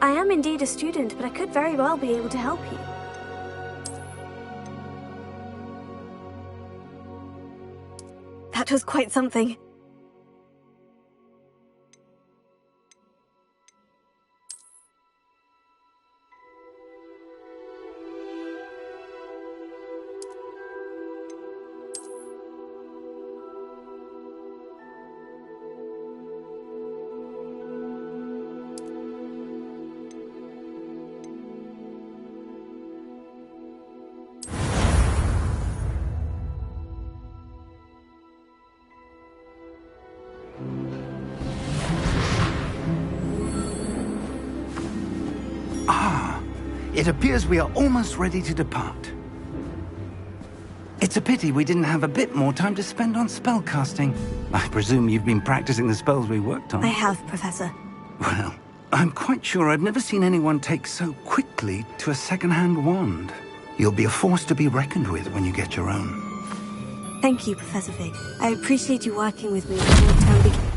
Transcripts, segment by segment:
I am indeed a student, but I could very well be able to help you. That was quite something. It appears we are almost ready to depart. It's a pity we didn't have a bit more time to spend on spellcasting. I presume you've been practicing the spells we worked on. I have, Professor. Well, I'm quite sure I've never seen anyone take so quickly to a second-hand wand. You'll be a force to be reckoned with when you get your own. Thank you, Professor Fig. I appreciate you working with me before the term begins.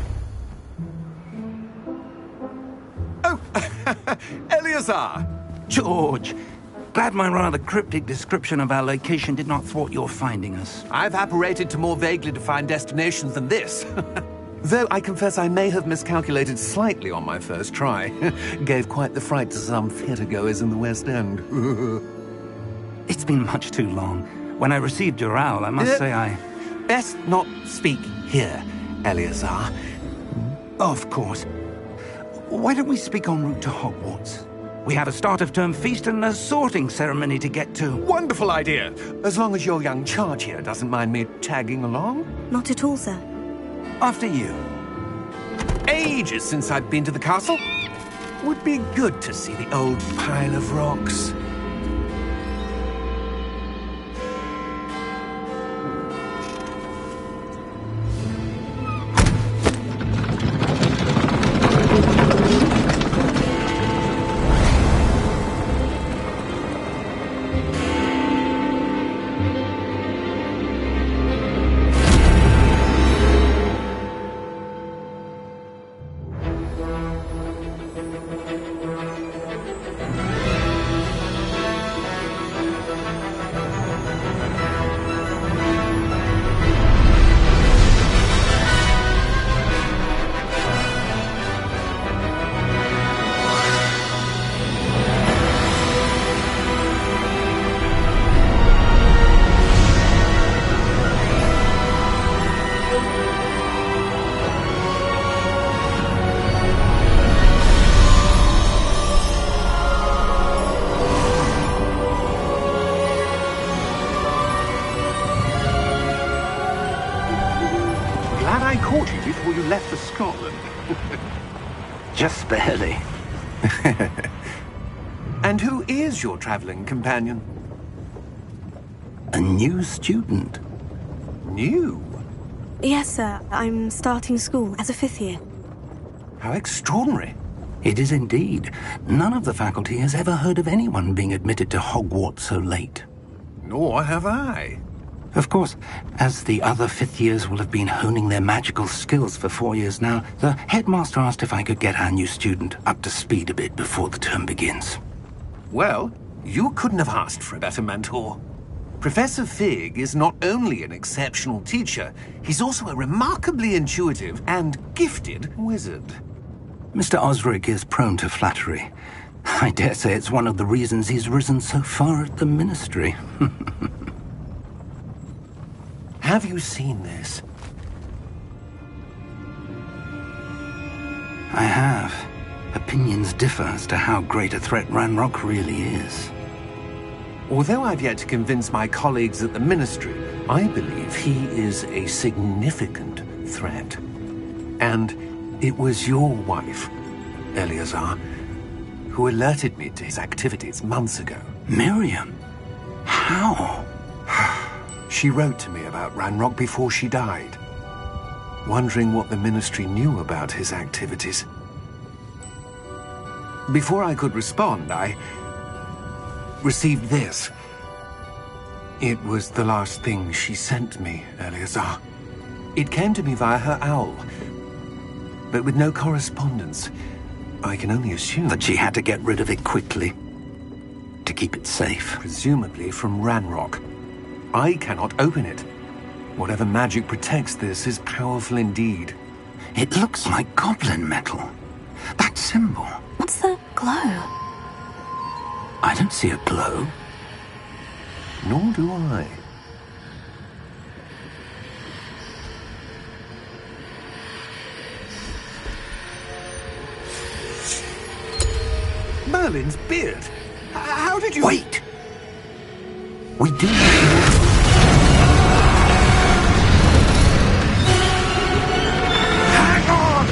Oh, Eleazar! George, glad my rather cryptic description of our location did not thwart your finding us. I've apparated to more vaguely defined destinations than this. Though I confess I may have miscalculated slightly on my first try. Gave quite the fright to some theatre-goers in the West End. It's been much too long. When I received your owl, I must say I... Best not speak here, Eleazar. Of course. Why don't we speak en route to Hogwarts? We have a start-of-term feast and a sorting ceremony to get to. Wonderful idea! As long as your young charge here doesn't mind me tagging along. Not at all, sir. After you. Ages since I've been to the castle. Would be good to see the old pile of rocks. Before you left for Scotland. Just barely. And who is your traveling companion? A new student. New? Yes, sir. I'm starting school as a 5th year. How extraordinary. It is indeed. None of the faculty has ever heard of anyone being admitted to Hogwarts so late. Nor have I. Of course, as the other 5th years will have been honing their magical skills for 4 years now, the headmaster asked if I could get our new student up to speed a bit before the term begins. Well, you couldn't have asked for a better mentor. Professor Fig is not only an exceptional teacher, he's also a remarkably intuitive and gifted wizard. Mr. Osric is prone to flattery. I dare say it's one of the reasons he's risen so far at the ministry. Have you seen this? I have. Opinions differ as to how great a threat Ranrock really is. Although I've yet to convince my colleagues at the Ministry, I believe he is a significant threat. And it was your wife, Eleazar, who alerted me to his activities months ago. Miriam? How? She wrote to me about Ranrock before she died, wondering what the Ministry knew about his activities. Before I could respond, I received this. It was the last thing she sent me, Eleazar. It came to me via her owl, but with no correspondence. I can only assume that she had to get rid of it quickly to keep it safe. Presumably from Ranrock. I cannot open it. Whatever magic protects this is powerful indeed. It looks like goblin metal. That symbol. What's the glow? I don't see a glow. Nor do I. Merlin's beard? How did you... Wait! We do... Hang on!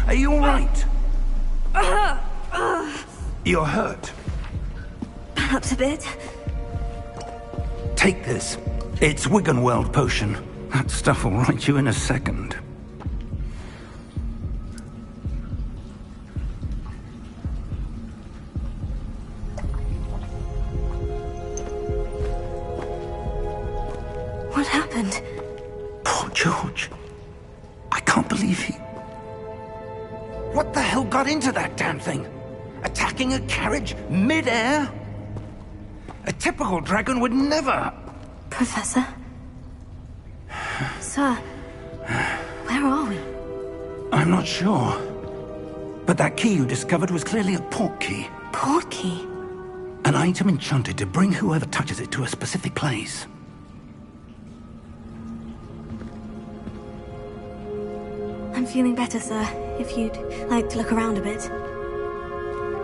Are you all right? You're hurt. Perhaps a bit. Take this. It's Wiggenweld potion. That stuff will right you in a second. What happened? Poor George. I can't believe he... What the hell got into that damn thing? Attacking a carriage mid-air? A typical dragon would never... Professor? Sir, where are we? I'm not sure. But that key you discovered was clearly a port key. Port key? An item enchanted to bring whoever touches it to a specific place. I'm feeling better, sir. If you'd like to look around a bit.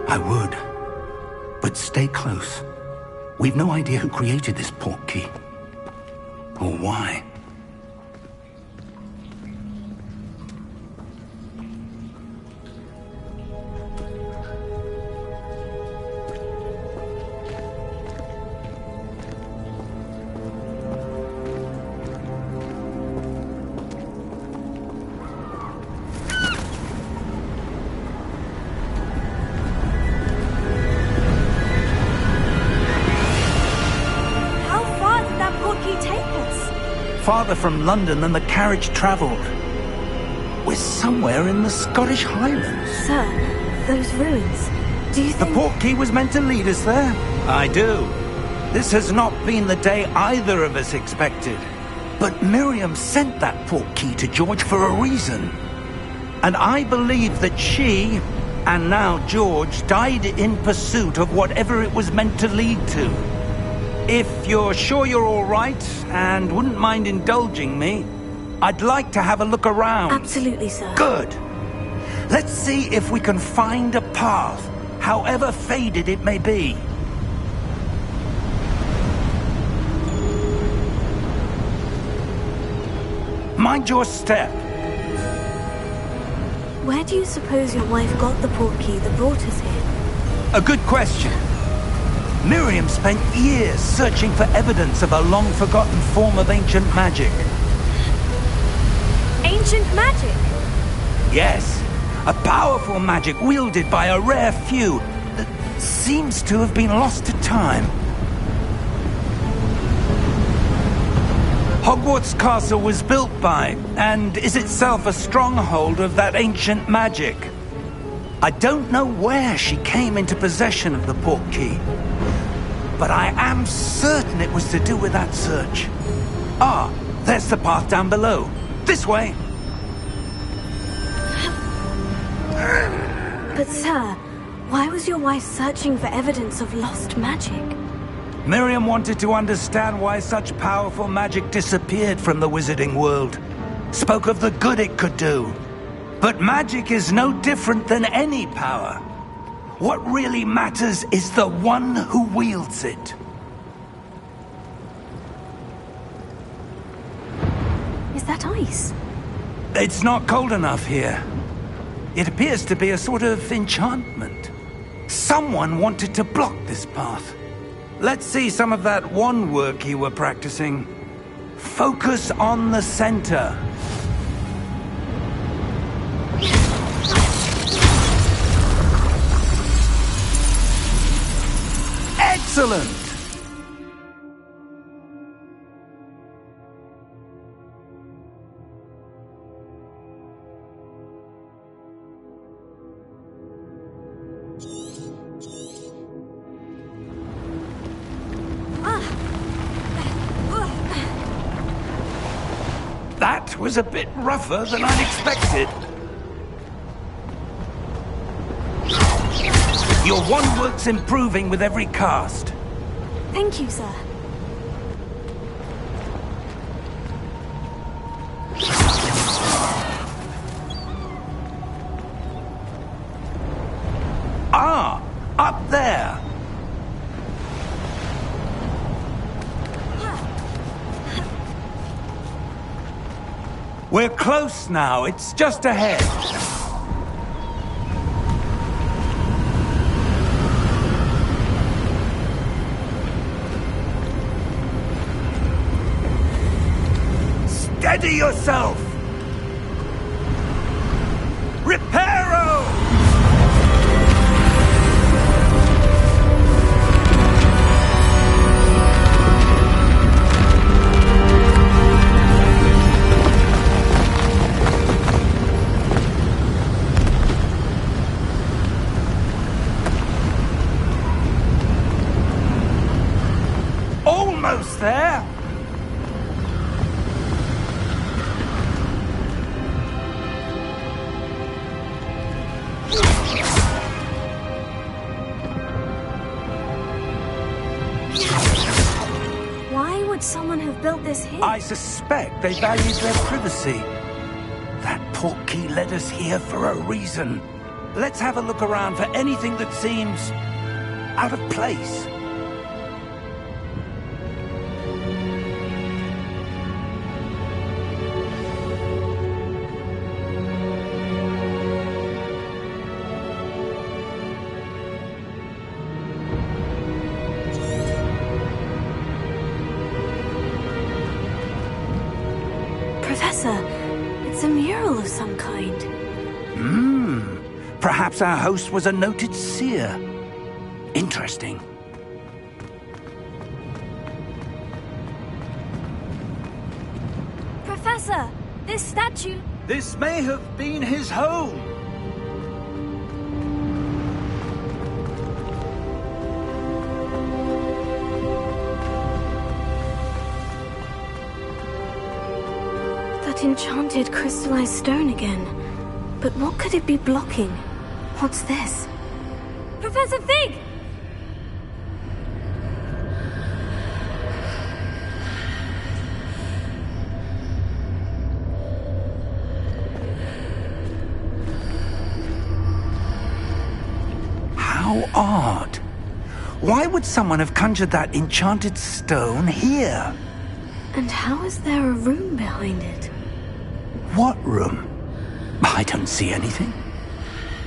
I would. But stay close. We've no idea who created this port key. Or why. Farther from London than the carriage travelled. We're somewhere in the Scottish Highlands. Sir, those ruins, do you think... The port key was meant to lead us there? I do. This has not been the day either of us expected. But Miriam sent that port key to George for a reason. And I believe that she, and now George, died in pursuit of whatever it was meant to lead to. If you're sure you're all right, and wouldn't mind indulging me, I'd like to have a look around. Absolutely, sir. Good. Let's see if we can find a path, however faded it may be. Mind your step. Where do you suppose your wife got the port key that brought us here? A good question. Miriam spent years searching for evidence of a long-forgotten form of ancient magic. Ancient magic? Yes, a powerful magic wielded by a rare few that seems to have been lost to time. Hogwarts Castle was built by, and is itself a stronghold of that ancient magic. I don't know where she came into possession of the port key, but I am certain it was to do with that search. Ah, there's the path down below. This way. But sir, why was your wife searching for evidence of lost magic? Miriam wanted to understand why such powerful magic disappeared from the wizarding world. Spoke of the good it could do. But magic is no different than any power. What really matters is the one who wields it. Is that ice? It's not cold enough here. It appears to be a sort of enchantment. Someone wanted to block this path. Let's see some of that wand work you were practicing. Focus on the center. Excellent! That was a bit rougher than I'd expected. Your wand work's improving with every cast. Thank you, sir. Ah, up there. We're close now. It's just ahead. Steady yourself! Reparo! Almost there! Why would someone have built this here? I suspect they valued their privacy. That portkey led us here for a reason. Let's have a look around for anything that seems out of place. Professor, it's a mural of some kind. Perhaps our host was a noted seer. Interesting. Professor, this statue... This may have been his home. That enchanted crystallized stone again. But what could it be blocking? What's this? Professor Fig! How odd. Why would someone have conjured that enchanted stone here? And how is there a room behind it? What room? I don't see anything.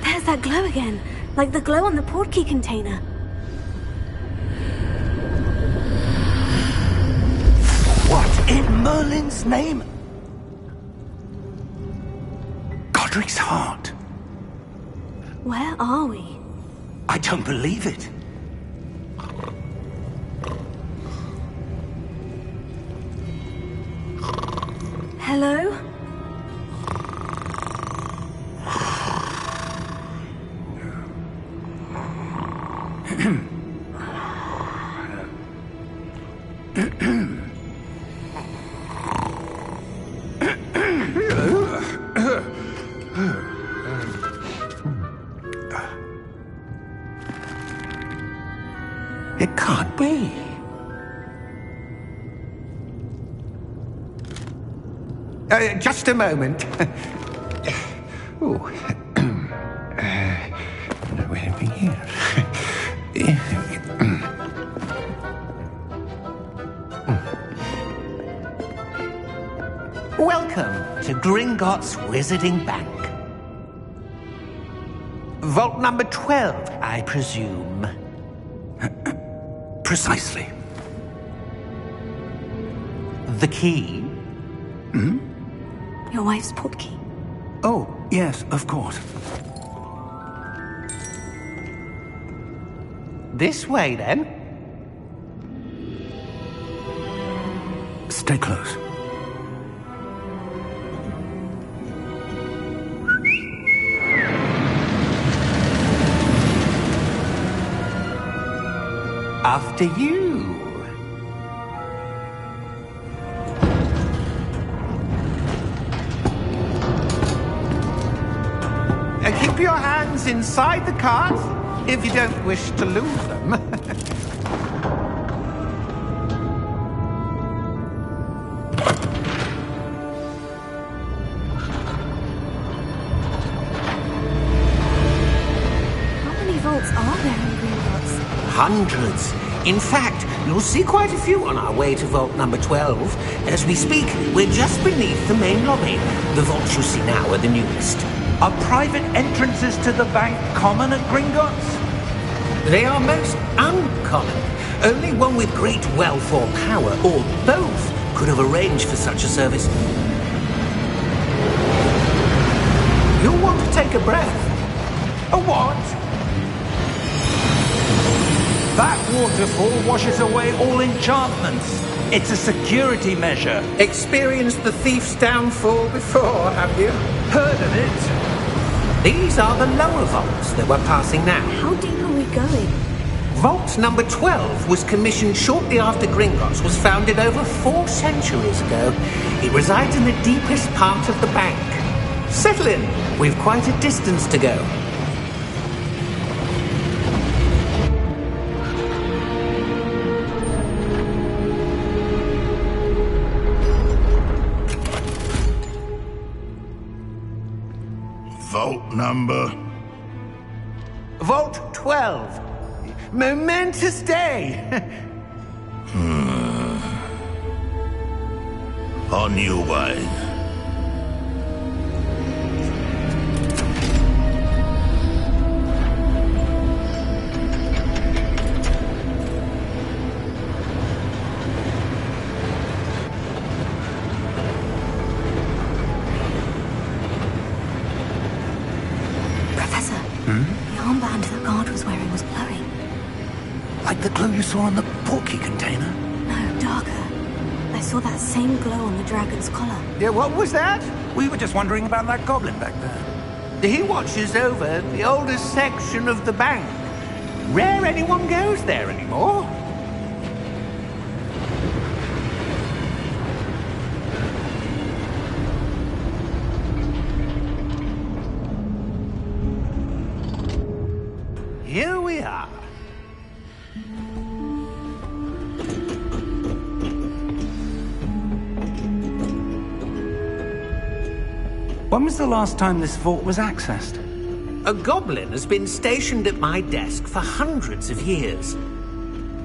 There's that glow again, like the glow on the portkey container. What in Merlin's name? Godric's heart. Where are we? I don't believe it. Hello? It can't be. Just a moment. Oh. Where are we here? Welcome to Gringotts Wizarding Bank. Vault number 12, I presume. Precisely. The key? Hmm? Your wife's portkey. Oh, yes, of course. This way, then. Stay close. After you. Keep your hands inside the cart if you don't wish to lose them. How many vaults are there in Gringotts? Hundreds. In fact, you'll see quite a few on our way to vault number 12. As we speak, we're just beneath the main lobby. The vaults you see now are the newest. Are private entrances to the bank common at Gringotts? They are most uncommon. Only one with great wealth or power, or both, could have arranged for such a service. You'll want to take a breath. A what? That waterfall washes away all enchantments. It's a security measure. Experienced the thief's downfall before, have you? Heard of it? These are the lower vaults that we're passing now. How deep are we going? Vault number 12 was commissioned shortly after Gringotts was founded over 4 centuries ago. It resides in the deepest part of the bank. Settle in. We've quite a distance to go. Vault number? Vault 12. Momentous day. On your way. Professor, the armband the guard was wearing was glowing. Like the glow you saw on the portkey container? No, darker. I saw that same glow on the dragon's collar. Yeah, what was that? We were just wondering about that goblin back there. He watches over the oldest section of the bank. Rare anyone goes there anymore. Here we are. When was the last time this vault was accessed? A goblin has been stationed at my desk for hundreds of years.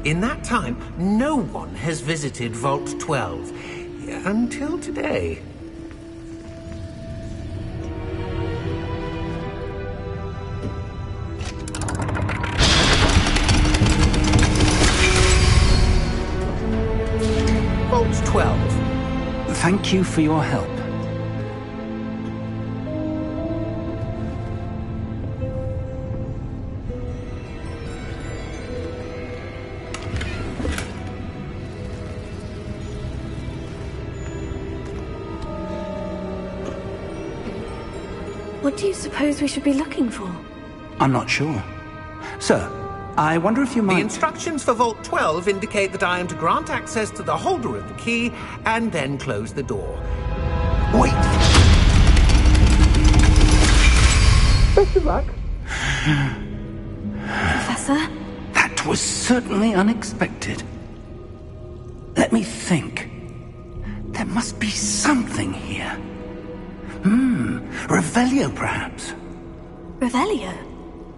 In that time, no one has visited Vault 12. Until today. Vault 12. Thank you for your help. What do you suppose we should be looking for? I'm not sure. Sir, I wonder if you might... The instructions for Vault 12 indicate that I am to grant access to the holder of the key and then close the door. Wait! Best of luck. Professor? That was certainly unexpected. Let me think. There must be something here. Revelio, perhaps? Revelio?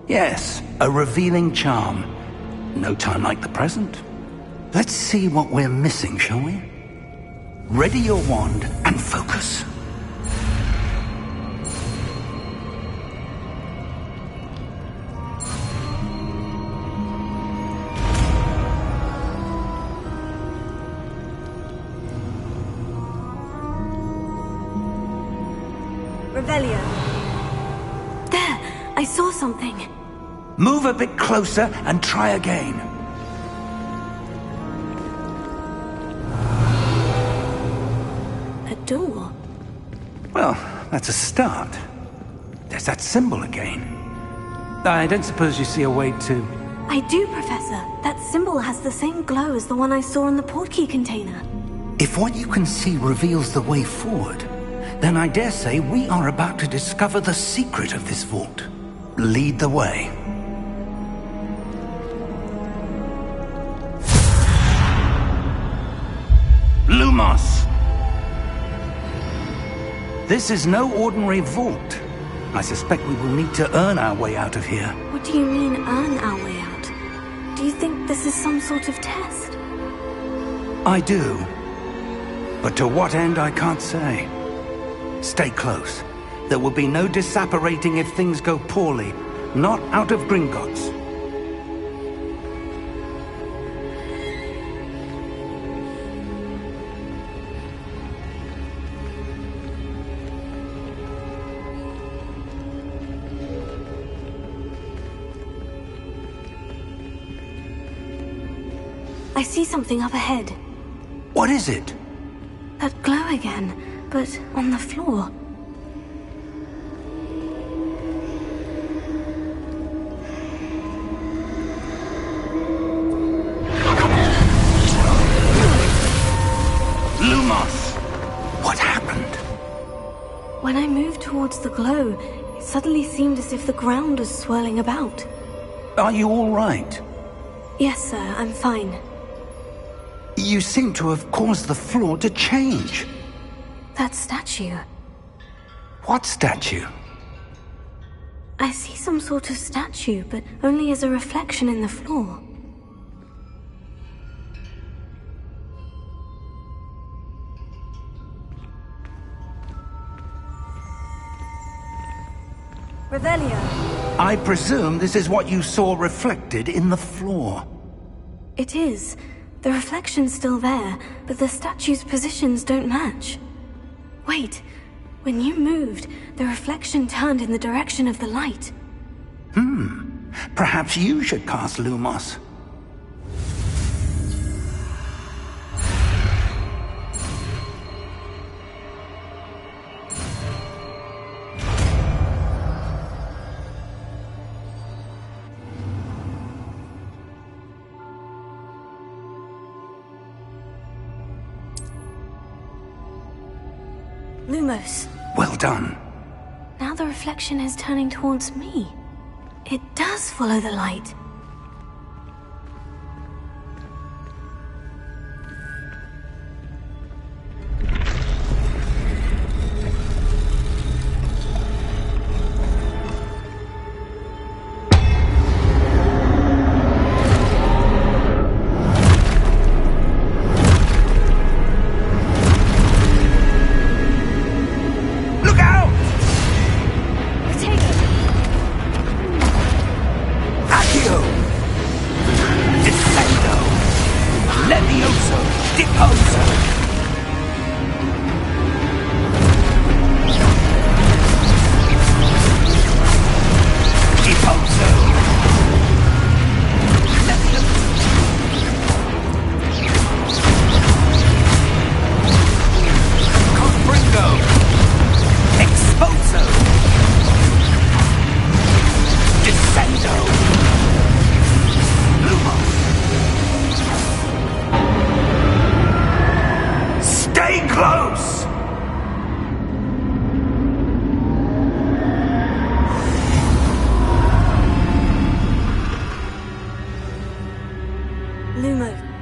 Yes, a revealing charm. No time like the present. Let's see what we're missing, shall we? Ready your wand and focus. Revelio. There! I saw something. Move a bit closer and try again. A door. Well, that's a start. There's that symbol again. I don't suppose you see a way to... I do, Professor. That symbol has the same glow as the one I saw in the portkey container. If what you can see reveals the way forward, then I dare say we are about to discover the secret of this vault. Lead the way. Lumos! This is no ordinary vault. I suspect we will need to earn our way out of here. What do you mean, earn our way out? Do you think this is some sort of test? I do. But to what end, I can't say. Stay close. There will be no disapparating if things go poorly. Not out of Gringotts. I see something up ahead. What is it? That glow again, but on the floor. Lumos! What happened? When I moved towards the glow, it suddenly seemed as if the ground was swirling about. Are you all right? Yes, sir, I'm fine. You seem to have caused the floor to change. That statue. What statue? I see some sort of statue, but only as a reflection in the floor. Revelio. I presume this is what you saw reflected in the floor. It is. The reflection's still there, but the statue's positions don't match. Wait. When you moved, the reflection turned in the direction of the light. Perhaps you should cast Lumos. Lumos. Well done. Now the reflection is turning towards me. It does follow the light.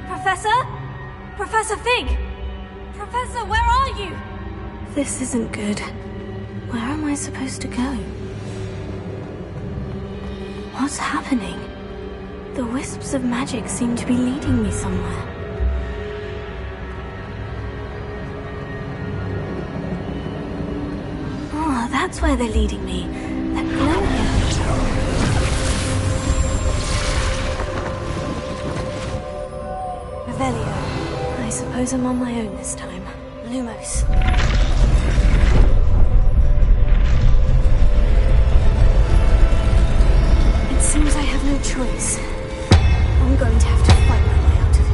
Professor? Professor Fig! Professor, where are are you? This isn't good. Where am I supposed to go? What's happening? The wisps of magic seem to be leading me somewhere. Oh, that's where they're leading me. That glow here. Revelio. I suppose I'm on my own this time. Lumos. It seems I have no choice. I'm going to have to fight my way out of here.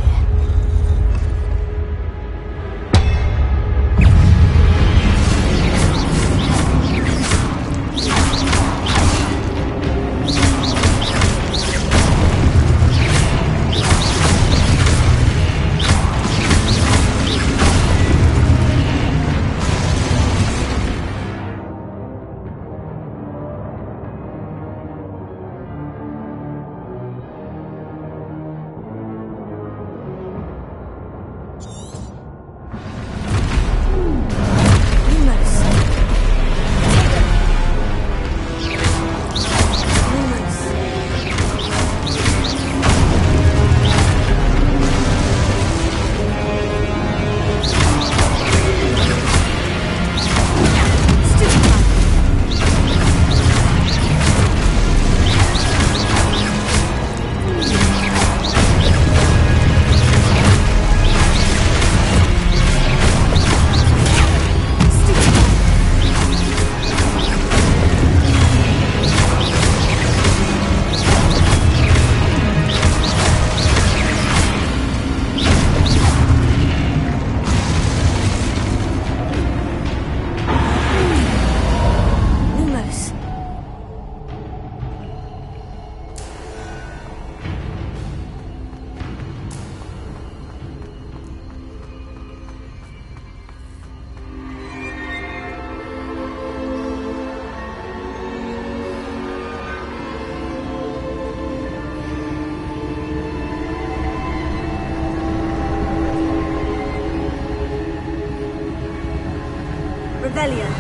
Rebellion.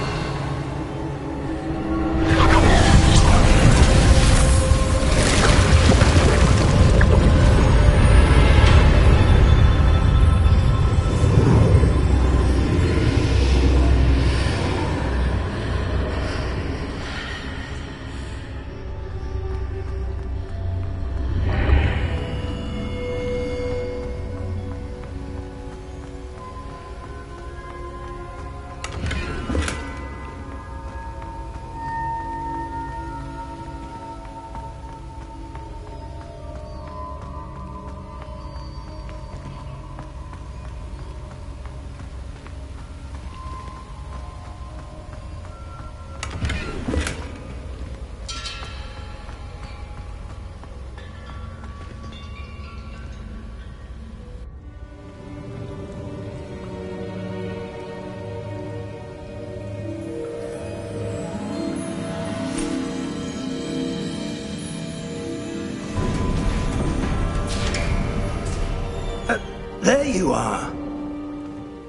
There you are.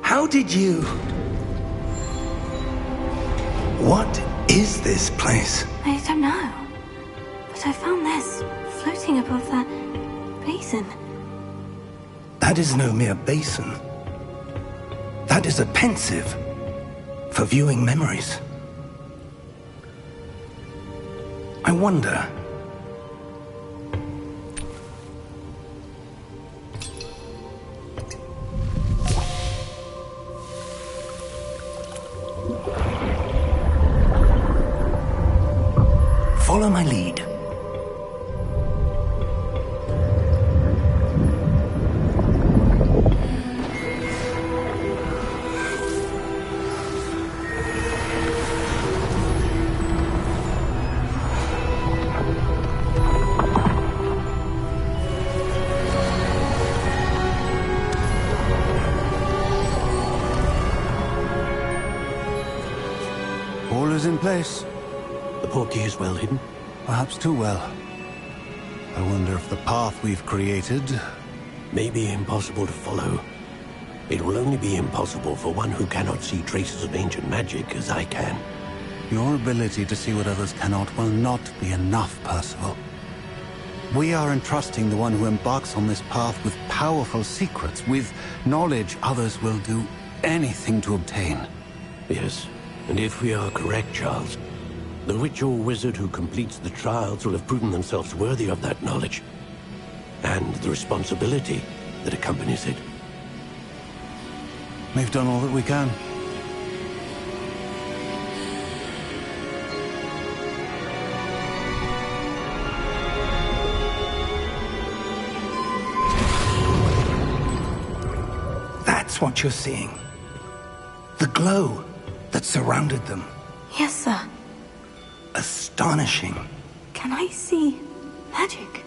How did you... What is this place? I don't know. But I found this floating above that basin. That is no mere basin. That is a pensive for viewing memories. I wonder... Follow my lead. All is in place. The portkey is well hidden. Perhaps too well. I wonder if the path we've created... May be impossible to follow. It will only be impossible for one who cannot see traces of ancient magic as I can. Your ability to see what others cannot will not be enough, Percival. We are entrusting the one who embarks on this path with powerful secrets, with knowledge others will do anything to obtain. Yes, and if we are correct, Charles, the witch or wizard who completes the trials will have proven themselves worthy of that knowledge, and the responsibility that accompanies it. We've done all that we can. That's what you're seeing. The glow that surrounded them. Yes, sir. Astonishing. Can I see magic?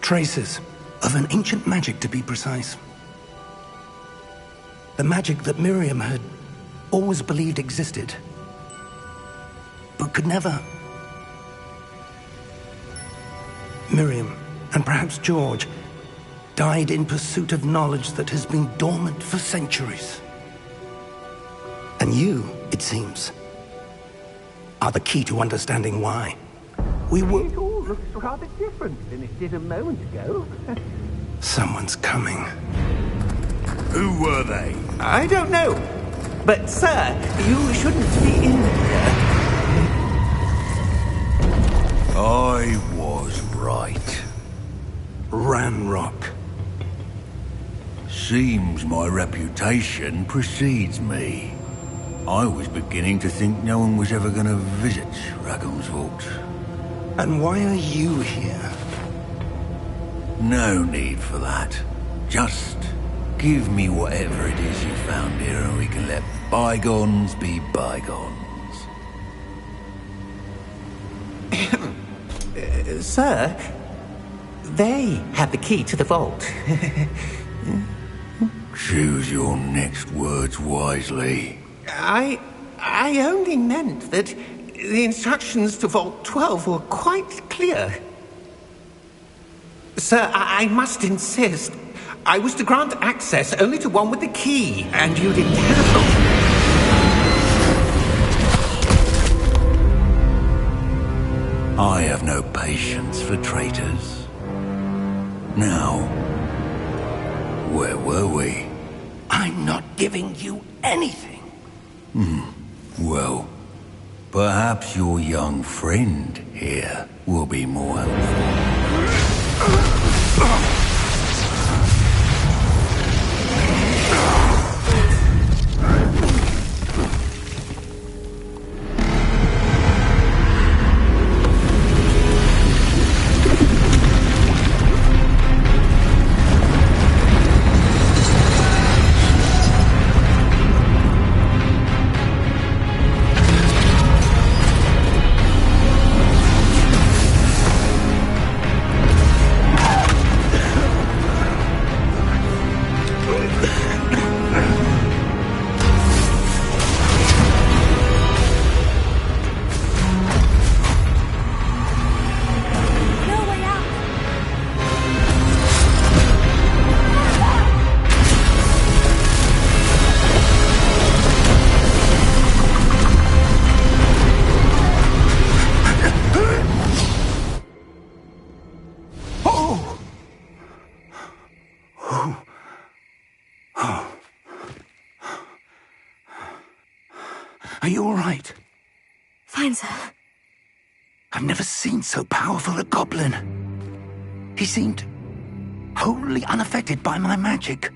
Traces of an ancient magic, to be precise. The magic that Miriam had always believed existed, but could never. Miriam, and perhaps George, died in pursuit of knowledge that has been dormant for centuries. And you, it seems, are the key to understanding why. We were... It all looks rather different than it did a moment ago. Someone's coming. Who were they? I don't know. But, sir, you shouldn't be in here. I was right. Ranrock. Seems my reputation precedes me. I was beginning to think no one was ever going to visit Rackham's Vault. And why are you here? No need for that. Just give me whatever it is you found here and we can let bygones be bygones. Sir, they have the key to the vault. Choose your next words wisely. I only meant that the instructions to Vault 12 were quite clear. Sir, I must insist. I was to grant access only to one with the key, and you didn't have. I have no patience for traitors. Now, where were we? I'm not giving you anything. Well, perhaps your young friend here will be more helpful. Are you all right? Fine, sir. I've never seen so powerful a goblin. He seemed wholly unaffected by my magic.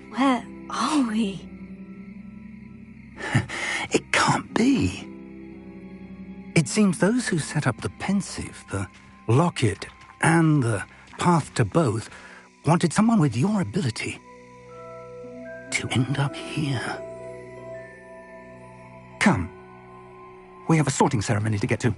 Where are we? It can't be. It seems those who set up the pensive, the locket, and the path to both wanted someone with your ability to end up here. Come. We have a sorting ceremony to get to.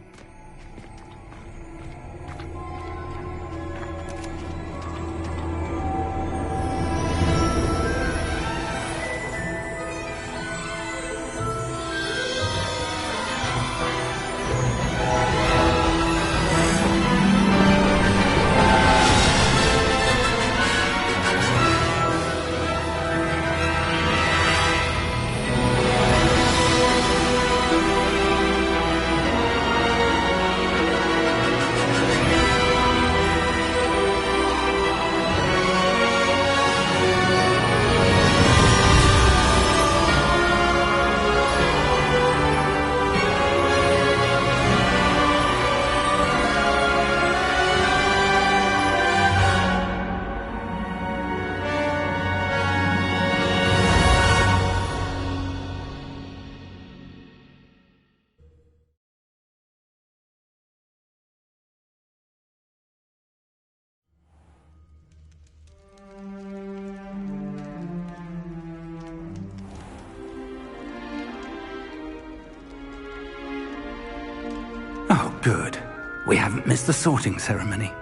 Good. We haven't missed the sorting ceremony.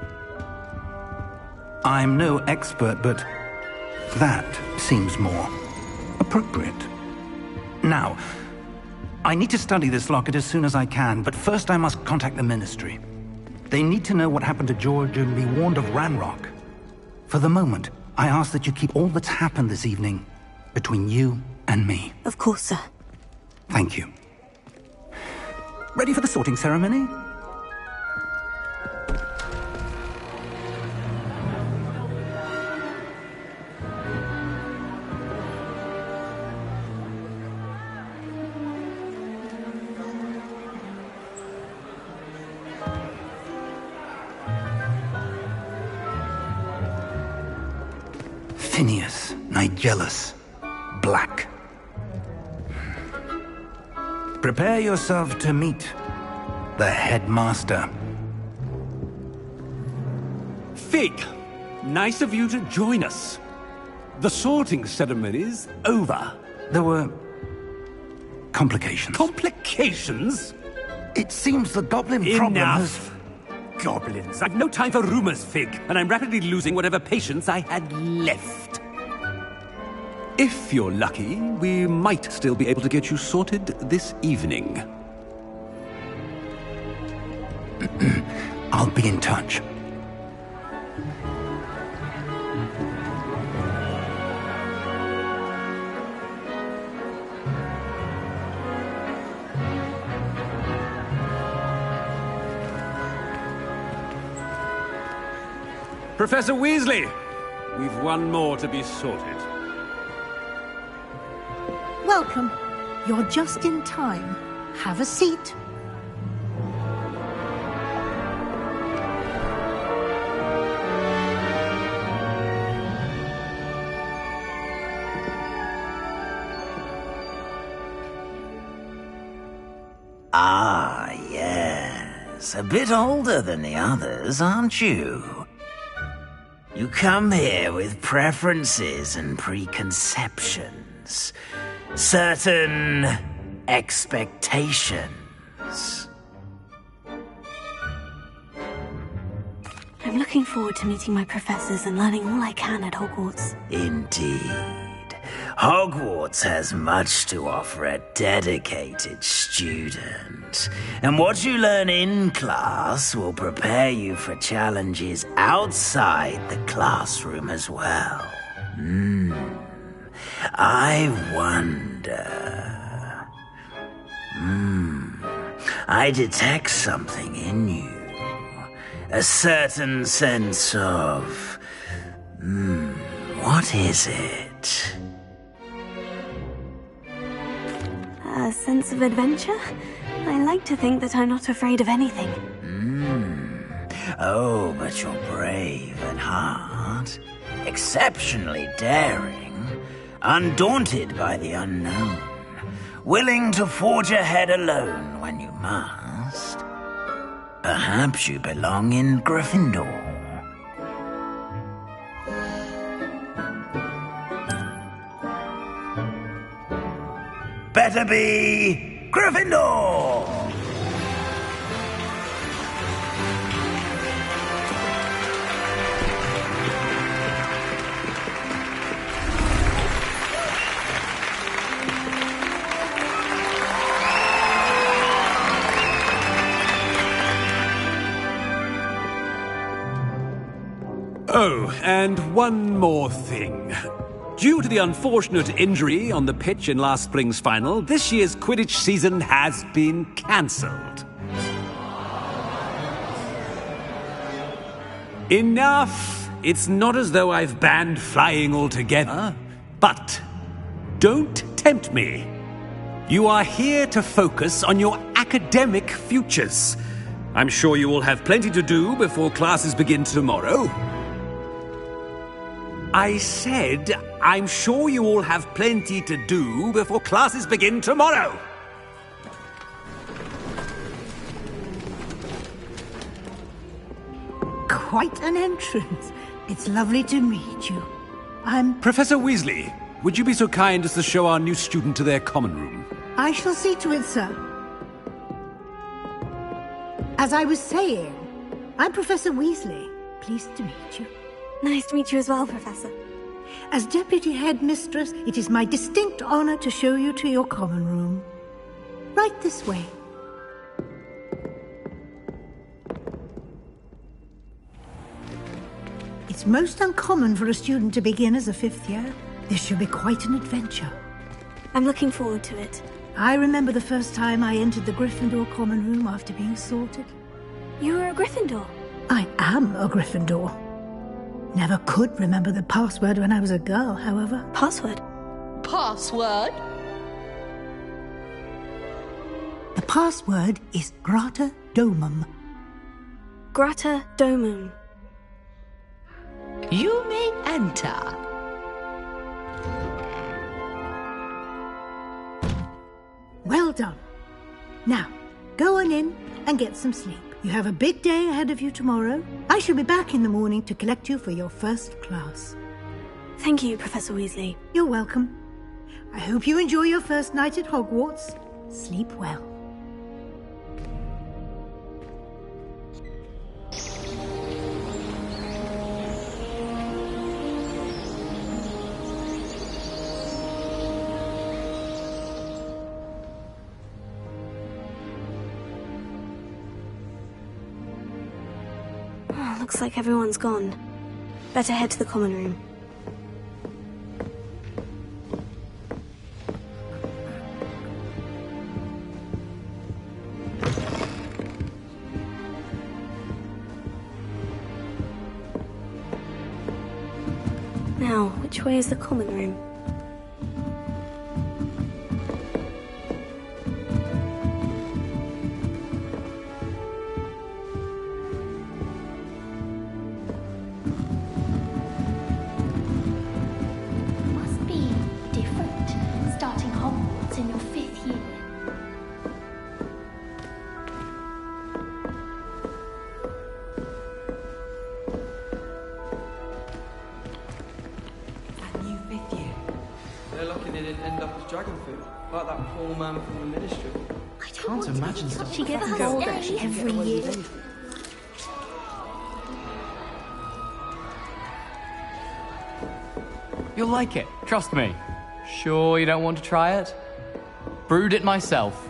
I'm no expert, but that seems more appropriate. Now, I need to study this locket as soon as I can, but first I must contact the Ministry. They need to know what happened to George and be warned of Ranrock. For the moment, I ask that you keep all that's happened this evening between you and me. Of course, sir. Thank you. Ready for the sorting ceremony? Phineas, Nigellus, Black. Prepare yourself to meet the headmaster. Fig, nice of you to join us. The sorting ceremony's over. There were complications. Complications? It seems the goblin problem has... Enough! Goblins. I've no time for rumors, Fig, and I'm rapidly losing whatever patience I had left. If you're lucky, we might still be able to get you sorted this evening. I'll be in touch. Professor Weasley, we've one more to be sorted. Welcome. You're just in time. Have a seat. Ah, yes. A bit older than the others, aren't you? You come here with preferences and preconceptions. Certain expectations. I'm looking forward to meeting my professors and learning all I can at Hogwarts. Indeed. Hogwarts has much to offer a dedicated student. And what you learn in class will prepare you for challenges outside the classroom as well. I wonder... I detect something in you. A certain sense of... what is it? A sense of adventure? I like to think that I'm not afraid of anything. Oh, but you're brave at heart. Exceptionally daring. Undaunted by the unknown. Willing to forge ahead alone when you must. Perhaps you belong in Gryffindor. Better be Gryffindor! Oh, and one more thing. Due to the unfortunate injury on the pitch in last spring's final, this year's Quidditch season has been cancelled. Enough! It's not as though I've banned flying altogether. But don't tempt me. You are here to focus on your academic futures. I'm sure you will have plenty to do before classes begin tomorrow. I said, I'm sure you all have plenty to do before classes begin tomorrow. Quite an entrance. It's lovely to meet you. Professor Weasley, would you be so kind as to show our new student to their common room? I shall see to it, sir. As I was saying, I'm Professor Weasley. Pleased to meet you. Nice to meet you as well, Professor. As Deputy Headmistress, it is my distinct honor to show you to your common room. Right this way. It's most uncommon for a student to begin as a 5th year. This should be quite an adventure. I'm looking forward to it. I remember the first time I entered the Gryffindor common room after being sorted. You were a Gryffindor? I am a Gryffindor. Never could remember the password when I was a girl, however. Password? Password? The password is Grata Domum. Grata Domum. You may enter. Well done. Now, go on in and get some sleep. You have a big day ahead of you tomorrow. I shall be back in the morning to collect you for your first class. Thank you, Professor Weasley. You're welcome. I hope you enjoy your first night at Hogwarts. Sleep well. Looks like everyone's gone. Better head to the common room. Now, which way is the common room? Like that poor man from the ministry. I can't imagine stuff. She gets older every year. You'll like it, trust me. Sure you don't want to try it? Brewed it myself.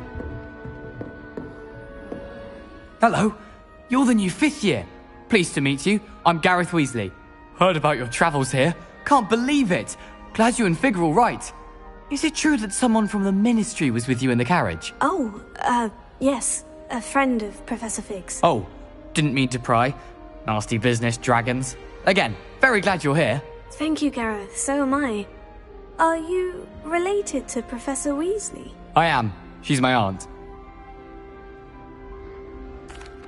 Hello, you're the new 5th year. Pleased to meet you. I'm Gareth Weasley. Heard about your travels here. Can't believe it. Glad you and Fig are all right. Is it true that someone from the Ministry was with you in the carriage? Oh, yes. A friend of Professor Fig's. Oh, didn't mean to pry. Nasty business, dragons. Again, very glad you're here. Thank you, Gareth. So am I. Are you related to Professor Weasley? I am. She's my aunt.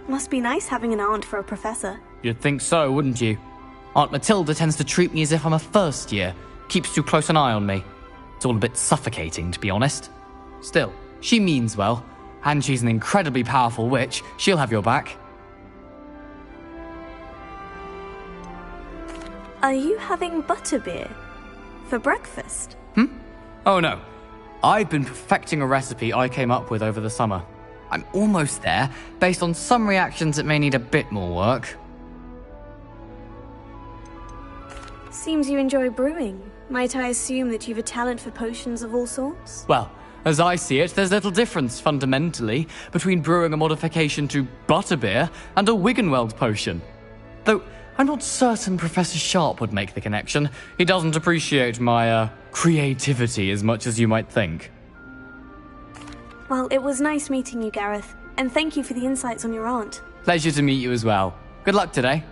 Must be nice having an aunt for a professor. You'd think so, wouldn't you? Aunt Matilda tends to treat me as if I'm a 1st year. Keeps too close an eye on me. It's all a bit suffocating, to be honest. Still, she means well, and she's an incredibly powerful witch. She'll have your back. Are you having butterbeer for breakfast? Oh no. I've been perfecting a recipe I came up with over the summer. I'm almost there, based on some reactions that may need a bit more work. Seems you enjoy brewing. Might I assume that you've a talent for potions of all sorts? Well, as I see it, there's little difference, fundamentally, between brewing a modification to butterbeer and a Wiggenweld potion. Though, I'm not certain Professor Sharp would make the connection. He doesn't appreciate my, creativity as much as you might think. Well, it was nice meeting you, Gareth, and thank you for the insights on your aunt. Pleasure to meet you as well. Good luck today.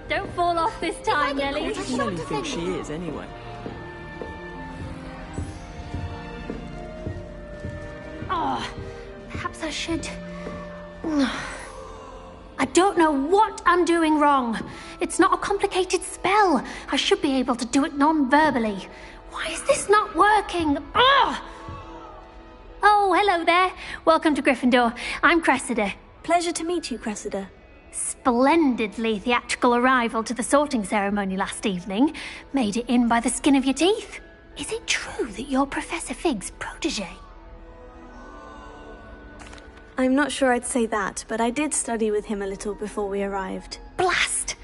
Don't fall off this time, Nelly. What does Nelly think she is, anyway? Oh, perhaps I should... I don't know what I'm doing wrong. It's not a complicated spell. I should be able to do it non-verbally. Why is this not working? Ugh! Oh, hello there. Welcome to Gryffindor. I'm Cressida. Pleasure to meet you, Cressida. Splendidly theatrical arrival to the sorting ceremony last evening. Made it in by the skin of your teeth. Is it true that you're Professor Fig's protege? I'm not sure I'd say that, but I did study with him a little before we arrived. Blast!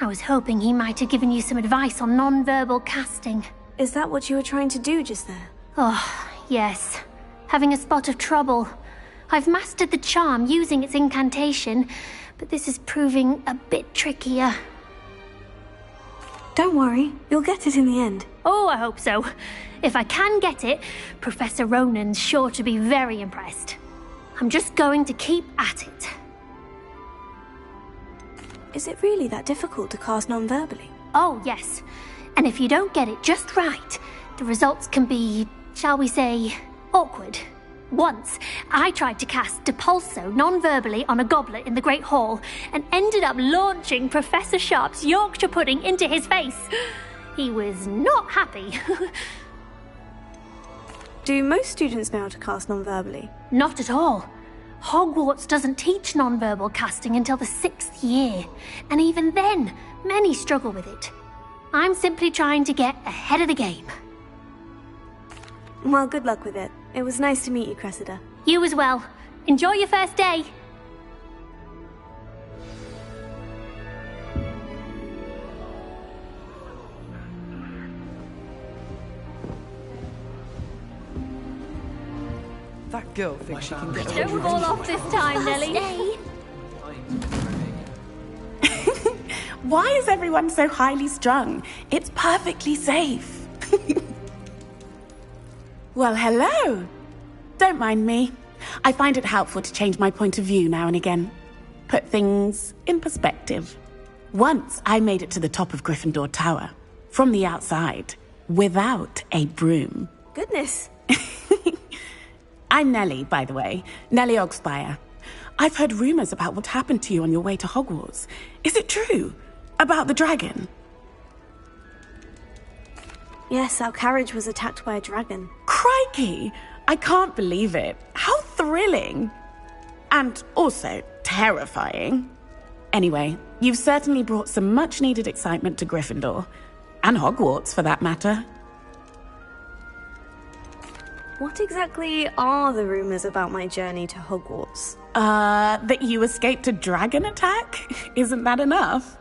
I was hoping he might have given you some advice on non-verbal casting. Is that what you were trying to do just there? Oh, yes. Having a spot of trouble. I've mastered the charm using its incantation, but this is proving a bit trickier. Don't worry, you'll get it in the end. Oh, I hope so. If I can get it, Professor Ronan's sure to be very impressed. I'm just going to keep at it. Is it really that difficult to cast non-verbally? Oh, yes. And if you don't get it just right, the results can be, shall we say, awkward. Once, I tried to cast Depulso non-verbally on a goblet in the Great Hall and ended up launching Professor Sharp's Yorkshire pudding into his face. He was not happy. Do most students know how to cast non-verbally? Not at all. Hogwarts doesn't teach non-verbal casting until the 6th year, and even then, many struggle with it. I'm simply trying to get ahead of the game. Well, good luck with it. It was nice to meet you, Cressida. You as well. Enjoy your first day. That girl thinks she can get away Don't with fall it. off this time, Nelly. Why is everyone so highly strung? It's perfectly safe. Well, hello. Don't mind me. I find it helpful to change my point of view now and again. Put things in perspective. Once I made it to the top of Gryffindor Tower, from the outside, without a broom. Goodness. I'm Nellie, by the way. Nellie Ogspire. I've heard rumors about what happened to you on your way to Hogwarts. Is it true? About the dragon? Yes, our carriage was attacked by a dragon. Crikey! I can't believe it. How thrilling! And also terrifying. Anyway, you've certainly brought some much-needed excitement to Gryffindor. And Hogwarts, for that matter. What exactly are the rumors about my journey to Hogwarts? That you escaped a dragon attack? Isn't that enough?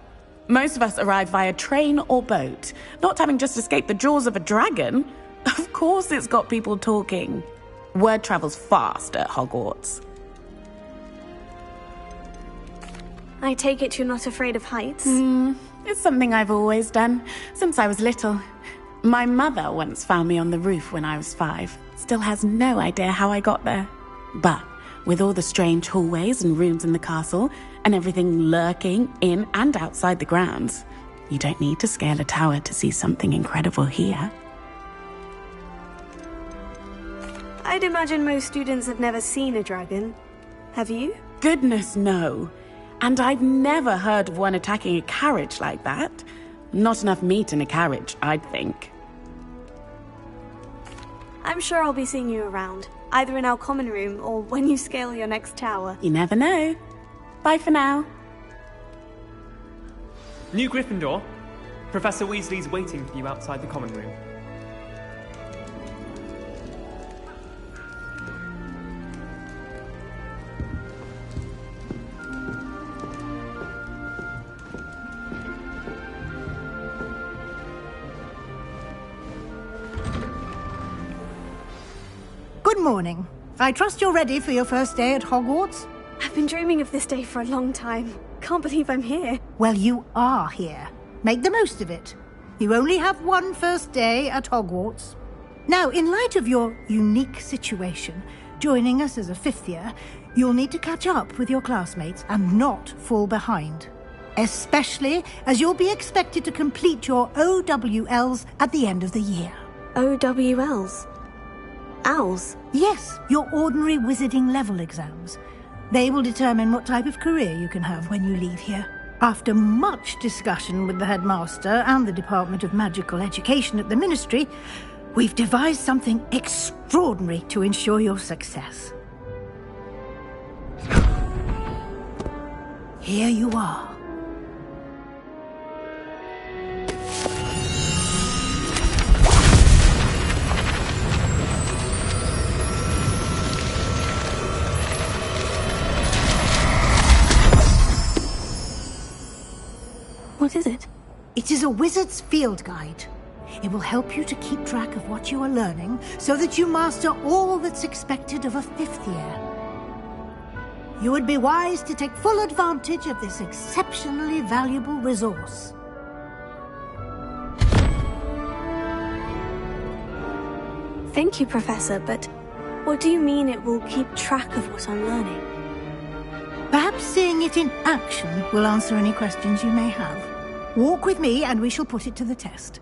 Most of us arrive via train or boat, not having just escaped the jaws of a dragon. Of course it's got people talking. Word travels fast at Hogwarts. I take it you're not afraid of heights? It's something I've always done, since I was little. My mother once found me on the roof when I was 5. Still has no idea how I got there. But with all the strange hallways and rooms in the castle, and everything lurking in and outside the grounds, you don't need to scale a tower to see something incredible here. I'd imagine most students have never seen a dragon. Have you? Goodness, no. And I've never heard of one attacking a carriage like that. Not enough meat in a carriage, I'd think. I'm sure I'll be seeing you around, either in our common room or when you scale your next tower. You never know. Bye for now. New Gryffindor. Professor Weasley's waiting for you outside the common room. Good morning. I trust you're ready for your first day at Hogwarts? I've been dreaming of this day for a long time. Can't believe I'm here. Well, you are here. Make the most of it. You only have one first day at Hogwarts. Now, in light of your unique situation, joining us as a 5th year, you'll need to catch up with your classmates and not fall behind. Especially as you'll be expected to complete your OWLs at the end of the year. OWLs? Owls? Yes, your ordinary wizarding level exams. They will determine what type of career you can have when you leave here. After much discussion with the headmaster and the Department of Magical Education at the Ministry, we've devised something extraordinary to ensure your success. Here you are. is a wizard's field guide. It will help you to keep track of what you are learning so that you master all that's expected of a 5th year. You would be wise to take full advantage of this exceptionally valuable resource. Thank you, Professor, but what do you mean it will keep track of what I'm learning? Perhaps seeing it in action will answer any questions you may have. Walk with me and we shall put it to the test.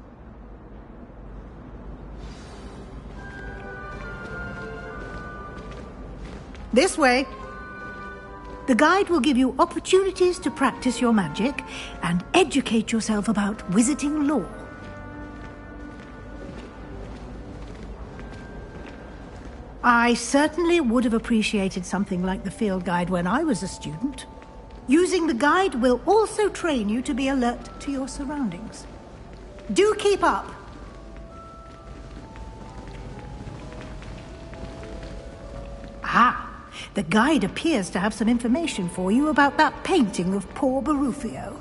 This way. The guide will give you opportunities to practice your magic and educate yourself about wizarding lore. I certainly would have appreciated something like the field guide when I was a student. Using the guide will also train you to be alert to your surroundings. Do keep up! Ah! The guide appears to have some information for you about that painting of poor Barufio.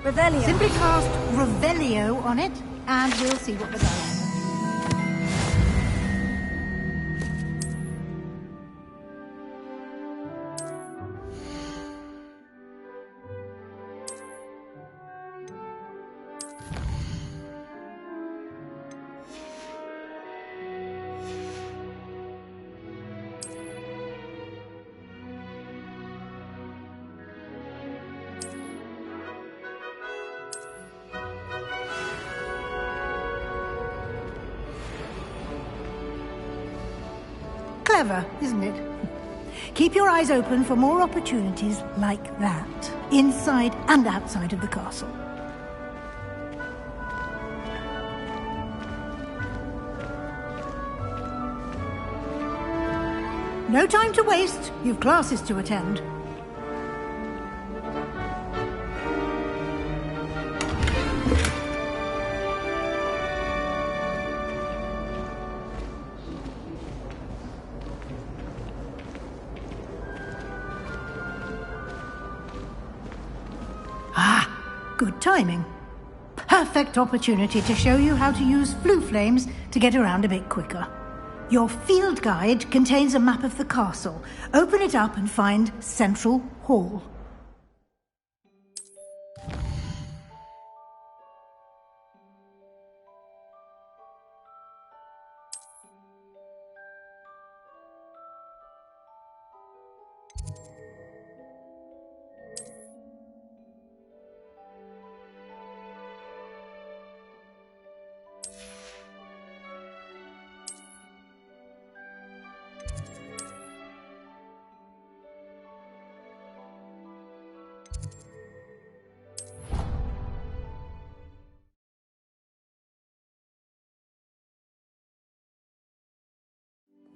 Revelio. Simply cast Revelio on it, and we'll see what the guide says. Clever, isn't it? Keep your eyes open for more opportunities like that, inside and outside of the castle. No time to waste. You've classes to attend. Good timing. Perfect opportunity to show you how to use flue flames to get around a bit quicker. Your field guide contains a map of the castle. Open it up and find Central Hall.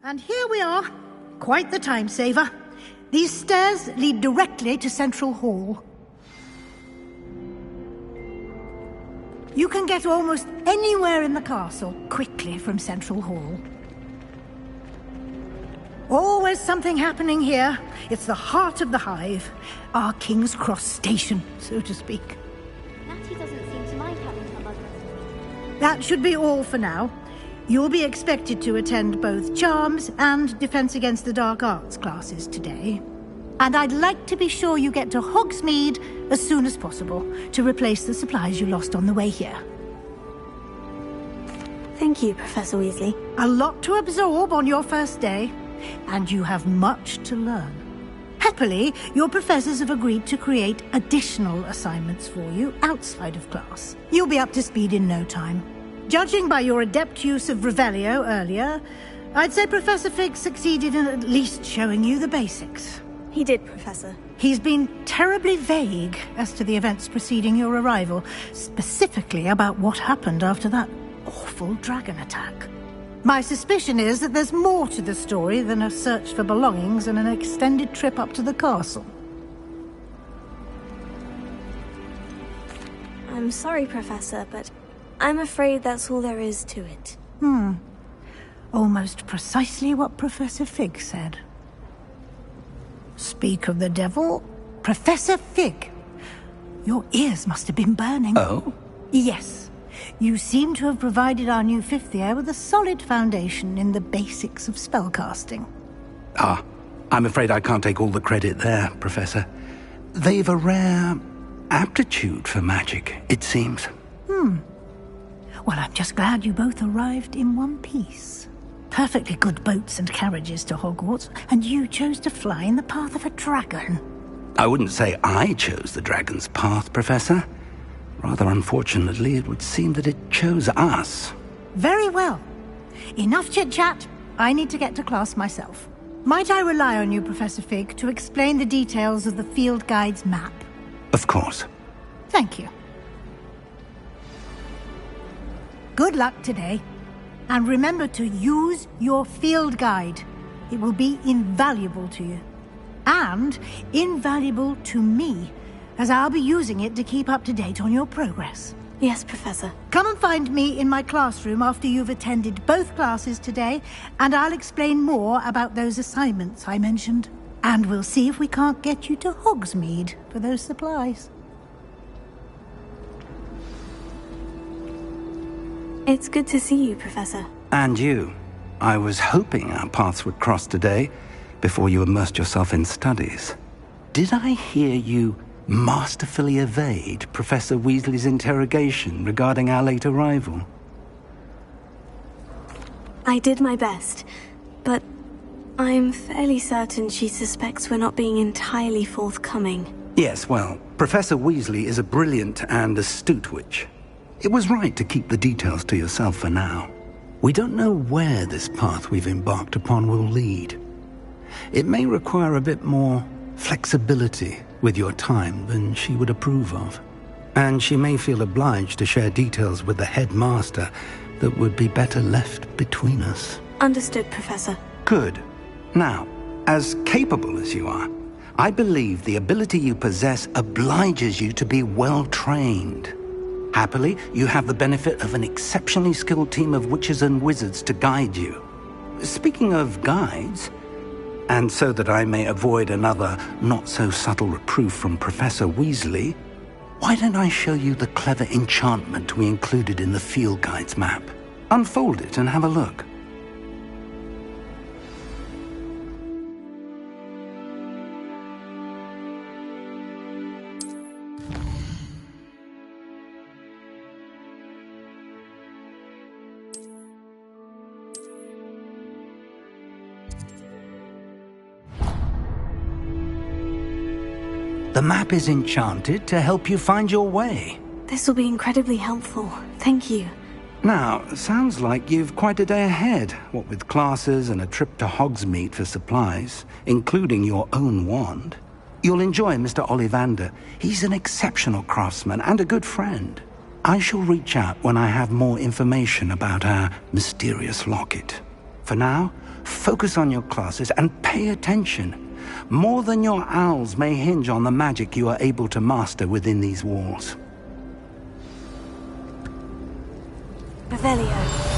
And here we are. Quite the time saver. These stairs lead directly to Central Hall. You can get almost anywhere in the castle quickly from Central Hall. Always something happening here. It's the heart of the hive. Our King's Cross station, so to speak. Natty doesn't seem to mind having her mother. That should be all for now. You'll be expected to attend both Charms and Defense Against the Dark Arts classes today. And I'd like to be sure you get to Hogsmeade as soon as possible to replace the supplies you lost on the way here. Thank you, Professor Weasley. A lot to absorb on your first day, and you have much to learn. Happily, your professors have agreed to create additional assignments for you outside of class. You'll be up to speed in no time. Judging by your adept use of Revelio earlier, I'd say Professor Fig succeeded in at least showing you the basics. He did, Professor. He's been terribly vague as to the events preceding your arrival, specifically about what happened after that awful dragon attack. My suspicion is that there's more to the story than a search for belongings and an extended trip up to the castle. I'm sorry, Professor, but I'm afraid that's all there is to it. Almost precisely what Professor Fig said. Speak of the devil, Professor Fig. Your ears must have been burning. Oh? Yes. You seem to have provided our new fifth year with a solid foundation in the basics of spellcasting. Ah, I'm afraid I can't take all the credit there, Professor. They've a rare aptitude for magic, it seems. Well, I'm just glad you both arrived in one piece. Perfectly good boats and carriages to Hogwarts, and you chose to fly in the path of a dragon. I wouldn't say I chose the dragon's path, Professor. Rather unfortunately, it would seem that it chose us. Very well. Enough chit-chat. I need to get to class myself. Might I rely on you, Professor Fig, to explain the details of the field guide's map? Of course. Thank you. Good luck today. And remember to use your field guide. It will be invaluable to you. And invaluable to me, as I'll be using it to keep up to date on your progress. Yes, Professor. Come and find me in my classroom after you've attended both classes today, and I'll explain more about those assignments I mentioned. And we'll see if we can't get you to Hogsmeade for those supplies. It's good to see you, Professor. And you. I was hoping our paths would cross today, before you immersed yourself in studies. Did I hear you masterfully evade Professor Weasley's interrogation regarding our late arrival? I did my best, but I'm fairly certain she suspects we're not being entirely forthcoming. Yes, well, Professor Weasley is a brilliant and astute witch. It was right to keep the details to yourself for now. We don't know where this path we've embarked upon will lead. It may require a bit more flexibility with your time than she would approve of. And she may feel obliged to share details with the headmaster that would be better left between us. Understood, Professor. Good. Now, as capable as you are, I believe the ability you possess obliges you to be well-trained. Happily, you have the benefit of an exceptionally skilled team of witches and wizards to guide you. Speaking of guides, and so that I may avoid another not-so-subtle reproof from Professor Weasley, why don't I show you the clever enchantment we included in the field guide's map? Unfold it and have a look. The map is enchanted to help you find your way. This will be incredibly helpful. Thank you. Now, sounds like you've quite a day ahead, what with classes and a trip to Hogsmeade for supplies, including your own wand. You'll enjoy Mr. Ollivander. He's an exceptional craftsman and a good friend. I shall reach out when I have more information about our mysterious locket. For now, focus on your classes and pay attention. More than your owls may hinge on the magic you are able to master within these walls. Revelio.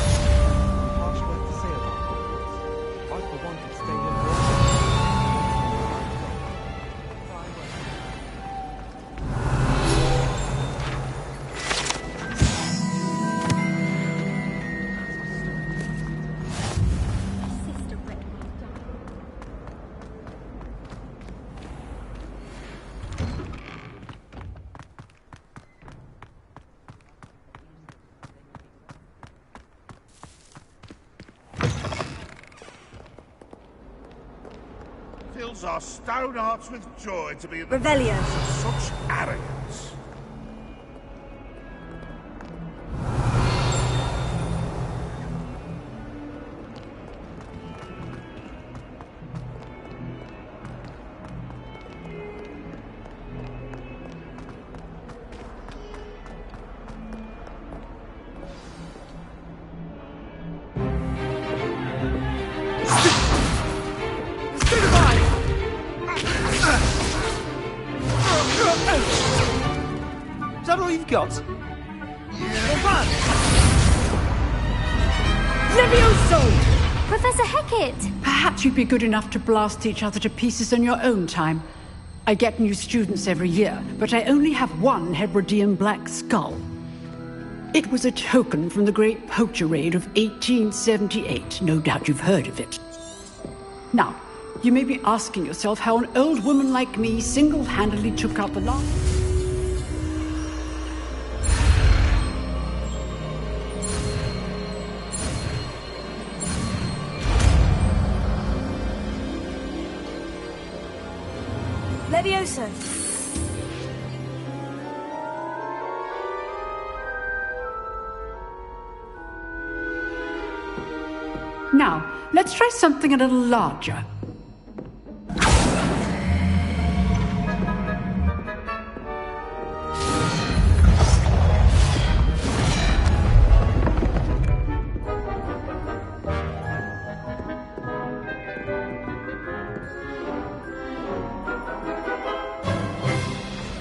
Fills our stone hearts with joy to be in the Revelio. presence of such arrogance. Is that all you've got? Professor Hecat! Perhaps you'd be good enough to blast each other to pieces on your own time. I get new students every year, but I only have one Hebridean black skull. It was a token from the Great Poacher Raid of 1878. No doubt you've heard of it. Now, you may be asking yourself how an old woman like me single-handedly took out the last... Levioso. Now, let's try something a little larger.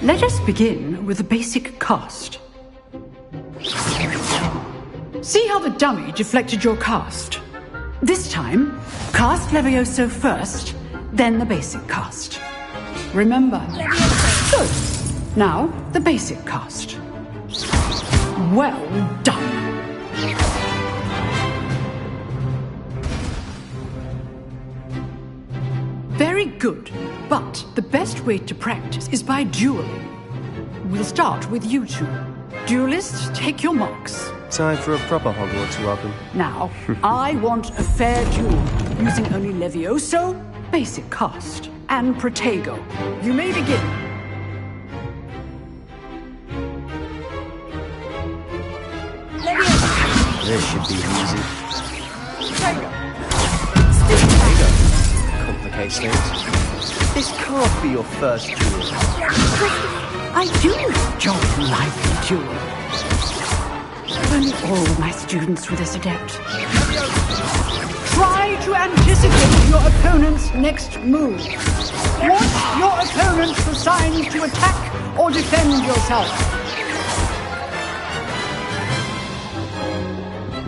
Let us begin with the basic cast. See how the dummy deflected your cast? This time, cast Levioso first, then the basic cast. Remember. Good. Now, the basic cast. Well done. Very good, but the best way to practice is by dueling. We'll start with you two. Duelists, take your marks. Time for a proper Hogwarts welcome. Now, I want a fair duel, using only Levioso, basic cast, and Protego. You may begin. This should be easy. Protego. Complicates things. This can't be your first duel. I do enjoy lively duel. Only all my students were this adept. Try to anticipate your opponent's next move. Watch your opponent for signs to attack or defend yourself.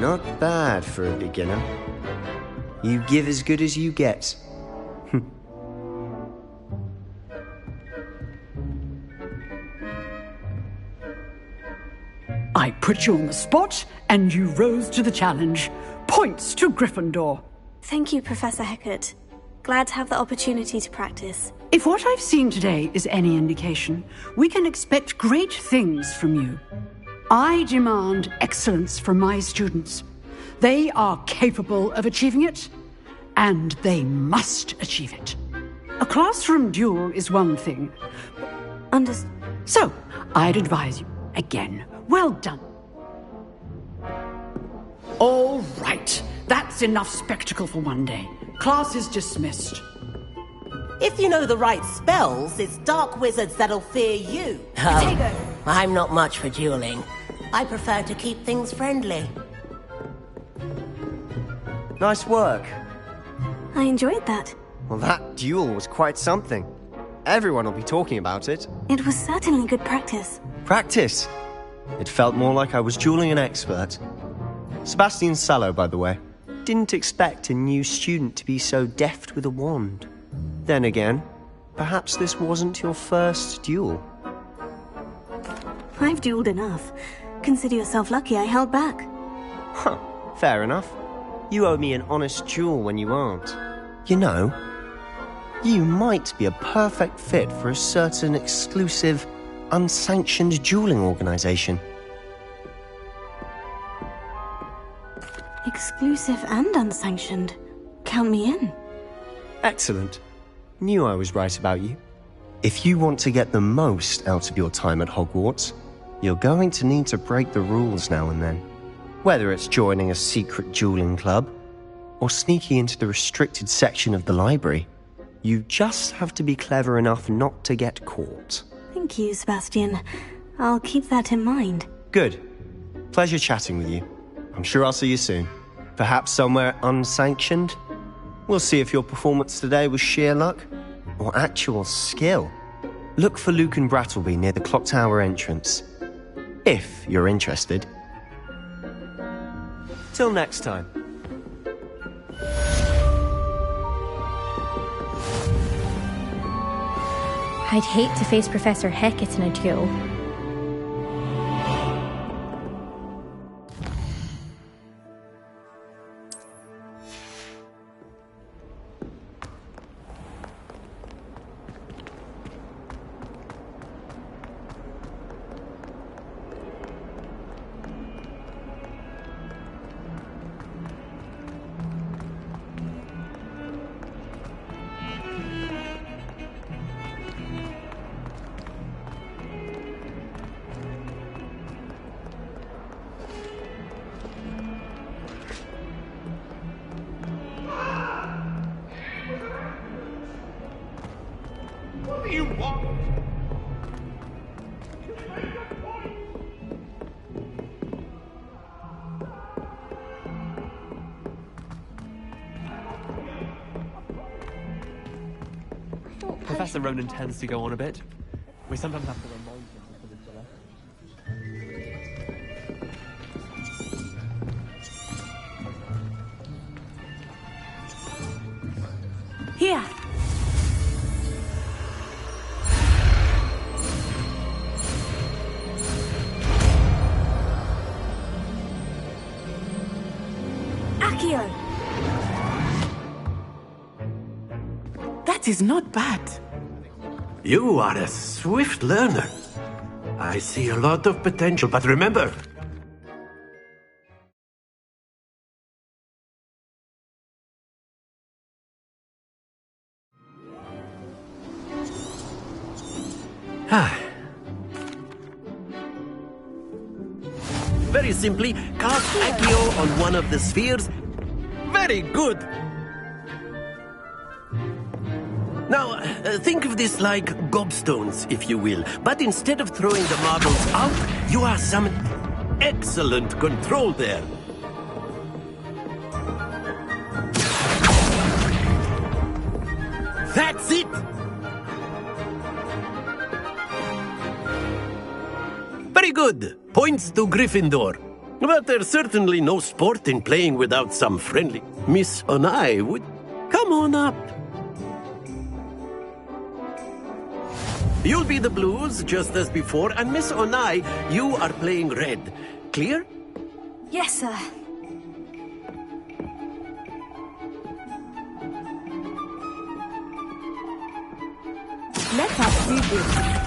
Not bad for a beginner. You give as good as you get. I put you on the spot, and you rose to the challenge. Points to Gryffindor. Thank you, Professor Hecat. Glad to have the opportunity to practice. If what I've seen today is any indication, we can expect great things from you. I demand excellence from my students. They are capable of achieving it, and they must achieve it. A classroom duel is one thing. So, I'd advise you, again, well done. All right, that's enough spectacle for one day. Class is dismissed. If you know the right spells, it's dark wizards that'll fear you. I'm not much for dueling. I prefer to keep things friendly. Nice work. I enjoyed that. Well, that duel was quite something. Everyone will be talking about it. It was certainly good practice. Practice? It felt more like I was dueling an expert. Sebastian Sallow, by the way. Didn't expect a new student to be so deft with a wand. Then again, perhaps this wasn't your first duel. I've dueled enough. Consider yourself lucky I held back. Huh, fair enough. You owe me an honest duel when you aren't. You know, you might be a perfect fit for a certain exclusive, unsanctioned dueling organization. Exclusive and unsanctioned. Count me in. Excellent. Knew I was right about you. If you want to get the most out of your time at Hogwarts, you're going to need to break the rules now and then. Whether it's joining a secret dueling club, or sneaking into the restricted section of the library, you just have to be clever enough not to get caught. Thank you, Sebastian. I'll keep that in mind. Good. Pleasure chatting with you. I'm sure I'll see you soon. Perhaps somewhere unsanctioned? We'll see if your performance today was sheer luck or actual skill. Look for Luke and Brattleby near the clock tower entrance. If you're interested. Till next time. I'd hate to face Professor Hecat in a duel. What do you want? Professor Ronan tends to go on a bit. We sometimes have to remind him because it's Here. Accio! That is not bad. You are a swift learner. I see a lot of potential, but remember... Very simply, cast Accio on one of the spheres. Very good! Now, think of this like gobstones, if you will. But instead of throwing the marbles out, you are summoned... Excellent control there. That's it! Very good. Points to Gryffindor. But there's certainly no sport in playing without some friendly... Miss Onai would... Come on up. You'll be the blues, just as before, and Miss Onai, you are playing red. Clear? Yes, sir. Let us see this.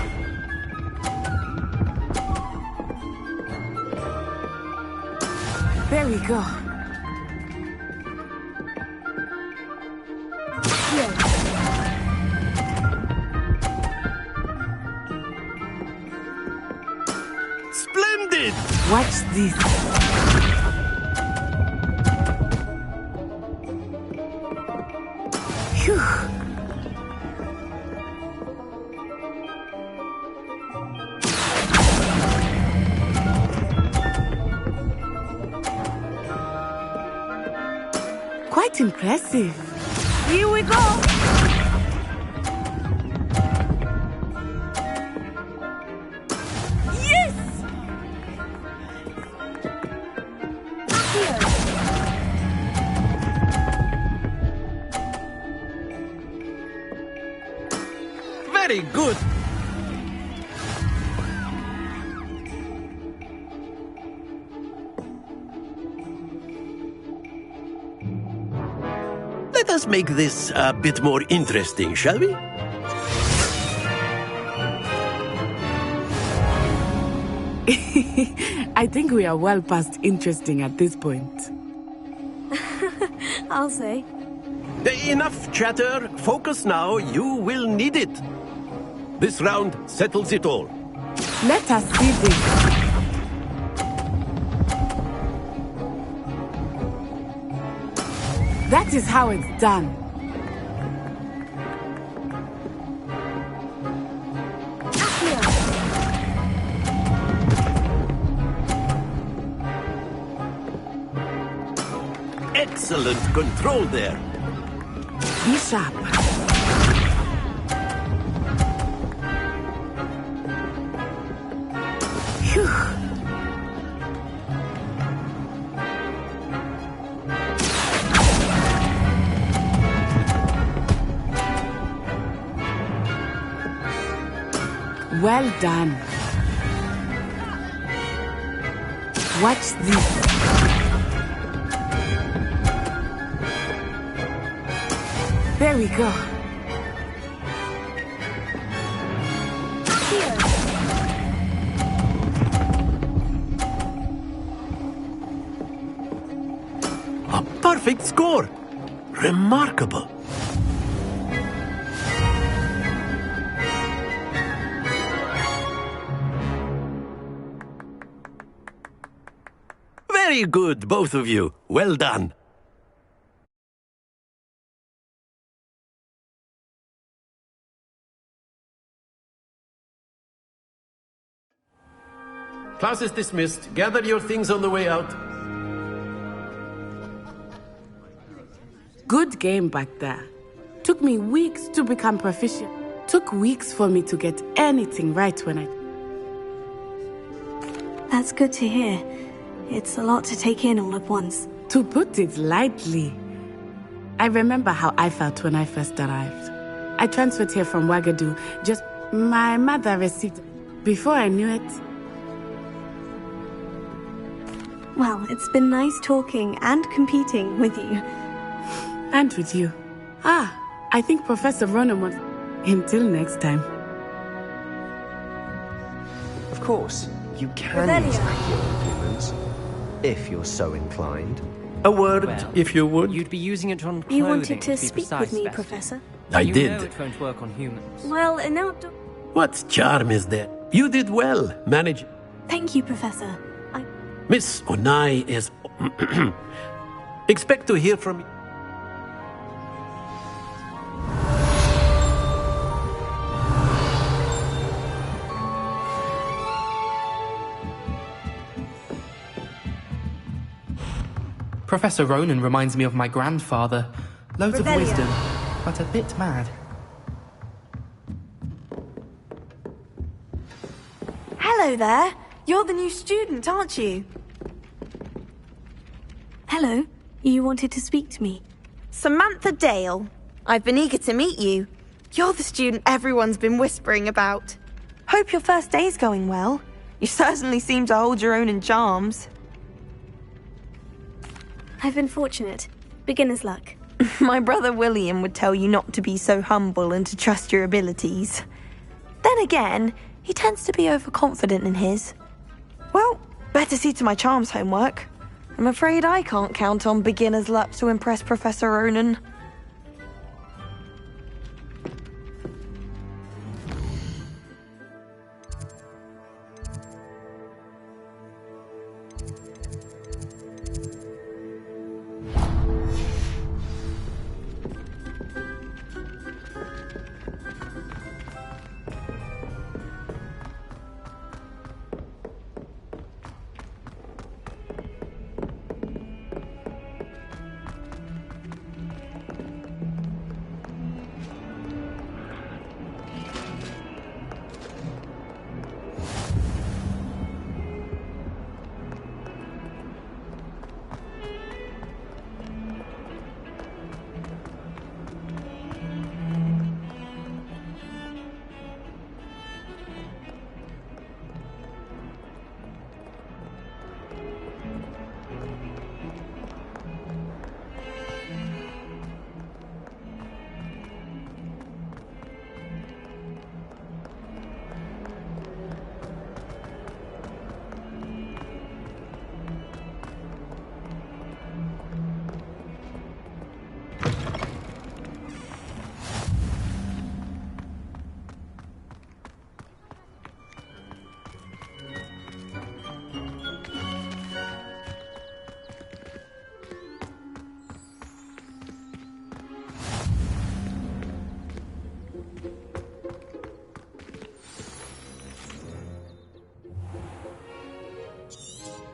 There we go. Splendid! Watch this. Phew. Quite impressive. Here we go. Very good. Let us make this a bit more interesting, shall we? I think we are well past interesting at this point. I'll say. Enough chatter. Focus now. You will need it. This round settles it all. Let us see this. That is how it's done. Excellent control there. Be sharp. Phew. Well done. Watch this. There we go. A perfect score! Remarkable! Very good, both of you. Well done. Class is dismissed. Gather your things on the way out. Good game back there. Took me weeks to become proficient. Took weeks for me to get anything right when I... That's good to hear. It's a lot to take in all at once. To put it lightly. I remember how I felt when I first arrived. I transferred here from Wagadu. Just my mother received... Before I knew it... Well, it's been nice talking and competing with you. And with you. I think Professor Ronan wants... Until next time. Of course, you can use Accio on humans, if you're so inclined. A word, if you would. You'd be using it on clothing. You wanted to be speak with me, Professor? I you did. know it won't work on humans. Well, now... What charm is there? You did well, manage. Thank you, Professor. Miss Onai is... Expect to hear from me. Professor Ronan reminds me of my grandfather. Loads of wisdom, but a bit mad. Hello there. You're the new student, aren't you? Hello. You wanted to speak to me? Samantha Dale. I've been eager to meet you. You're the student everyone's been whispering about. Hope your first day's going well. You certainly seem to hold your own in charms. I've been fortunate. Beginner's luck. My brother William would tell you not to be so humble and to trust your abilities. Then again, he tends to be overconfident in his. Well, better see to my charms homework. I'm afraid I can't count on beginner's luck to impress Professor Ronan.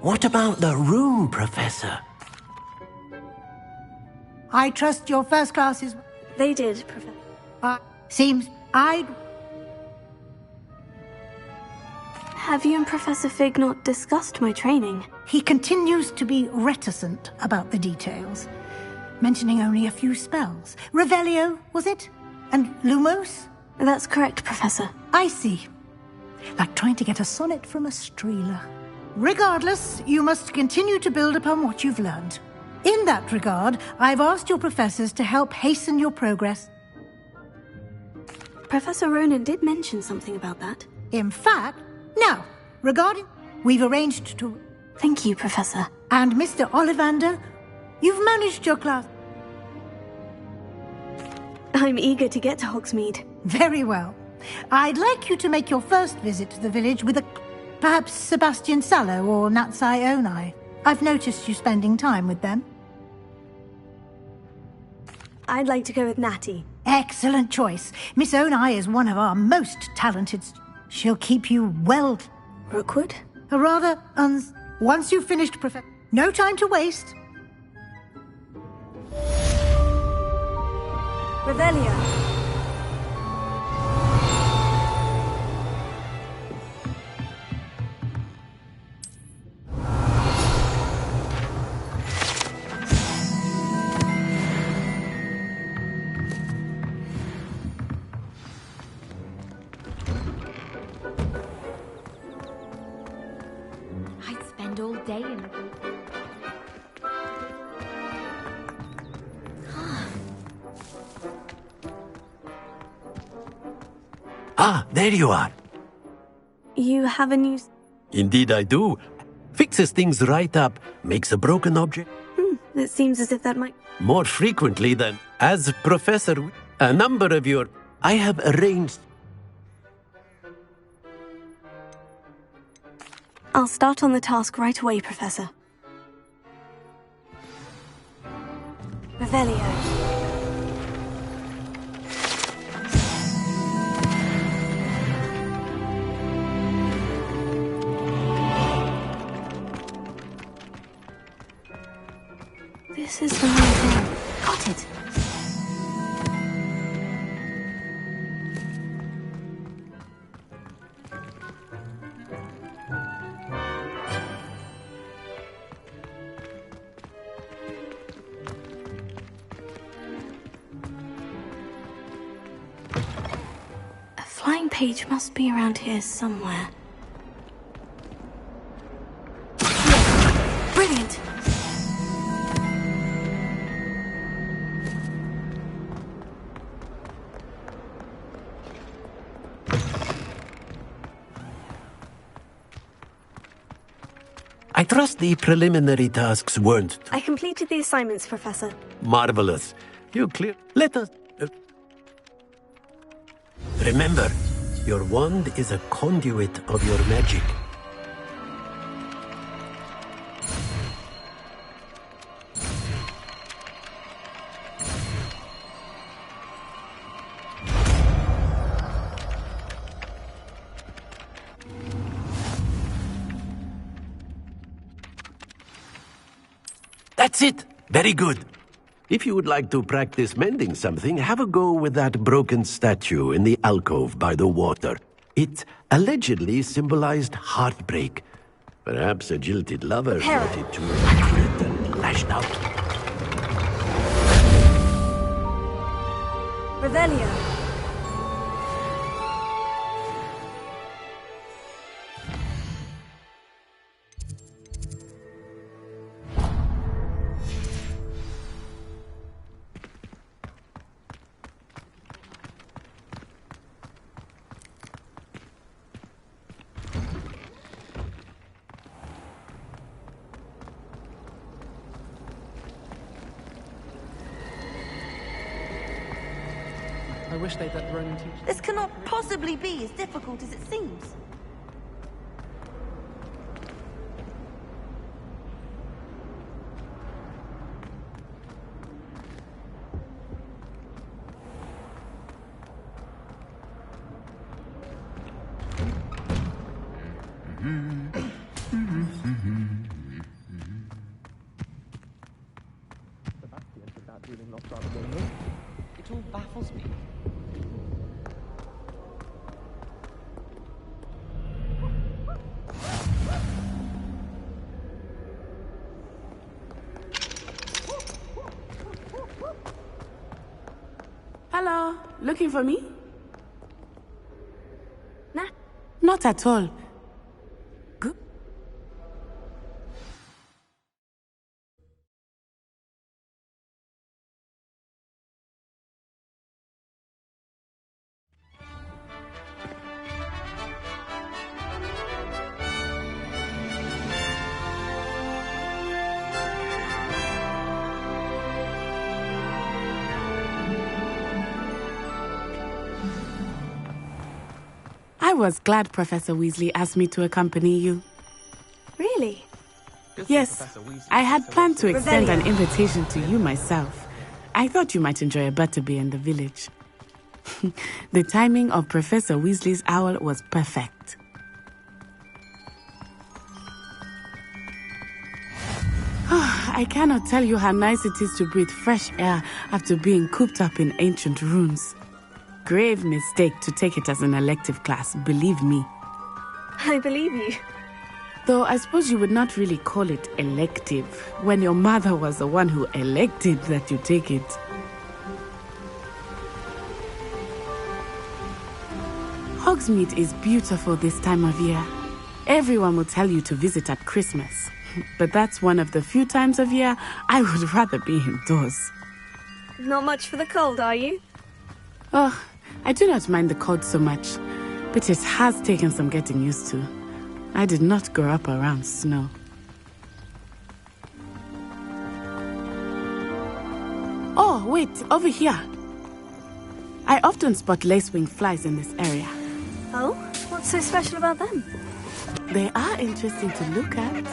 What about the room, Professor? I trust your first class is... They did, Professor. Seems I'd... Have you and Professor Fig not discussed my training? He continues to be reticent about the details, mentioning only a few spells. Revelio, was it? And Lumos? That's correct, Professor. I see. like trying to get a sonnet from a streeler. Regardless, you must continue to build upon what you've learned. In that regard, I've asked your professors to help hasten your progress. Professor Ronan did mention something about that. In fact, now, regarding... We've arranged to... Thank you, Professor. And Mr. Ollivander, you've managed your class. I'm eager to get to Hogsmeade. Very well. I'd like you to make your first visit to the village with perhaps Sebastian Sallow or Natsai Onai. I've noticed you spending time with them. I'd like to go with Natty. Excellent choice. Miss Onai is one of our most talented... She'll keep you well... Rookwood? A rather Once you've finished no time to waste. Revelio. All day in the Ah, there you are. You have a new... Indeed I do. Fixes things right up, makes a broken object. It seems as if that might... More frequently than... As Professor... A number of your... I have arranged... I'll start on the task right away, Professor. Revelio. This is the right one. Got it. Flying page must be around here somewhere. Yes. Brilliant! I trust the preliminary tasks weren't... I completed the assignments, Professor. Marvelous. You clear... Let us... Remember, your wand is a conduit of your magic. That's it! Very good. If you would like to practice mending something, have a go with that broken statue in the alcove by the water. It allegedly symbolized heartbreak. Perhaps a jilted lover brought it to accurate and lashed out. Revelio. I wish they'd let the Roman teach. This cannot possibly be as difficult as it seems. It all baffles me. Hello, looking for me? Nah. Not at all. I was glad Professor Weasley asked me to accompany you. Really? Yes, I had planned to extend an invitation to you myself. I thought you might enjoy a butterbeer in the village. The timing of Professor Weasley's owl was perfect. I cannot tell you how nice it is to breathe fresh air after being cooped up in ancient ruins. Grave mistake to take it as an elective class, believe me. I believe you. Though I suppose you would not really call it elective when your mother was the one who elected that you take it. Hogsmeade is beautiful this time of year. Everyone will tell you to visit at Christmas. But that's one of the few times of year I would rather be indoors. Not much for the cold, are you? Oh, I do not mind the cold so much, but it has taken some getting used to. I did not grow up around snow. Oh, wait, over here. I often spot lacewing flies in this area. Oh? What's so special about them? They are interesting to look at,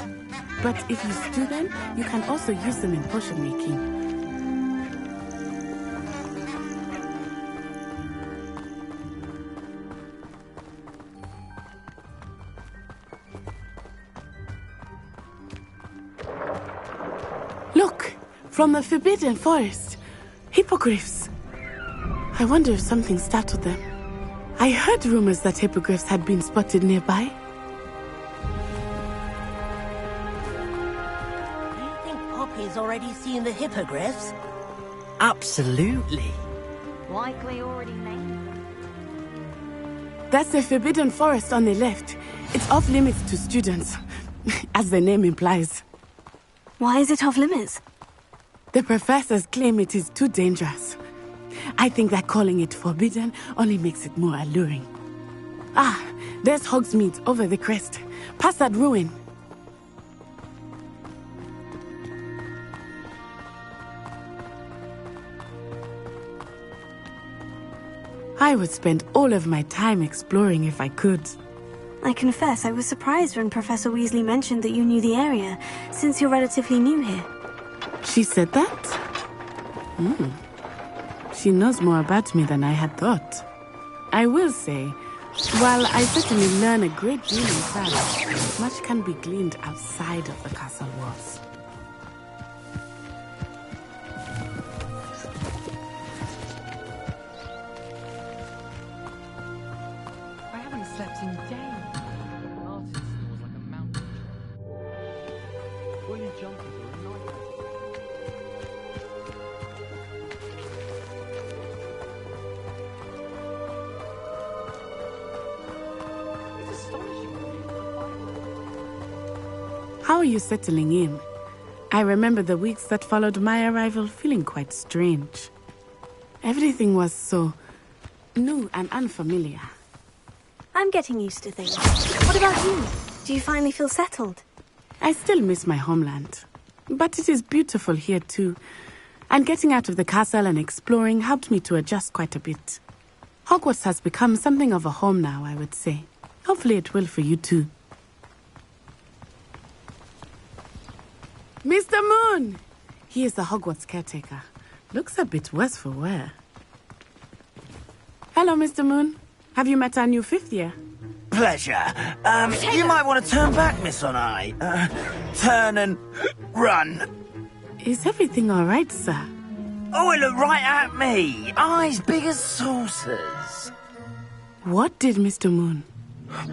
but if you stew them, you can also use them in potion making. Look! From the Forbidden Forest! Hippogriffs! I wonder if something startled them. I heard rumors that hippogriffs had been spotted nearby. Do you think Poppy's already seen the hippogriffs? Absolutely. Likely already named them. That's the Forbidden Forest on the left. It's off limits to students, as the name implies. Why is it off limits? The professors claim it is too dangerous. I think that calling it forbidden only makes it more alluring. Ah, there's Hogsmeade over the crest. Past that ruin. I would spend all of my time exploring if I could. I confess I was surprised when Professor Weasley mentioned that you knew the area, since you're relatively new here. She said that? She knows more about me than I had thought. I will say, while I certainly learn a great deal inside, much can be gleaned outside of the castle walls. I haven't slept in days. Artist was like a mountain. Woolly jumpers are a nightmare. How are you settling in? I remember the weeks that followed my arrival feeling quite strange. Everything was so new and unfamiliar. I'm getting used to things. What about you? Do you finally feel settled? I still miss my homeland, but it is beautiful here too. And getting out of the castle and exploring helped me to adjust quite a bit. Hogwarts has become something of a home now, I would say. Hopefully it will for you too. Mr. Moon! He is the Hogwarts caretaker. Looks a bit worse for wear. Hello, Mr. Moon. Have you met our new fifth year? Pleasure. You might want to turn back, Miss On Eye. Turn and run. Is everything all right, sir? Oh, it looked right at me. Eyes big as saucers. What did Mr. Moon?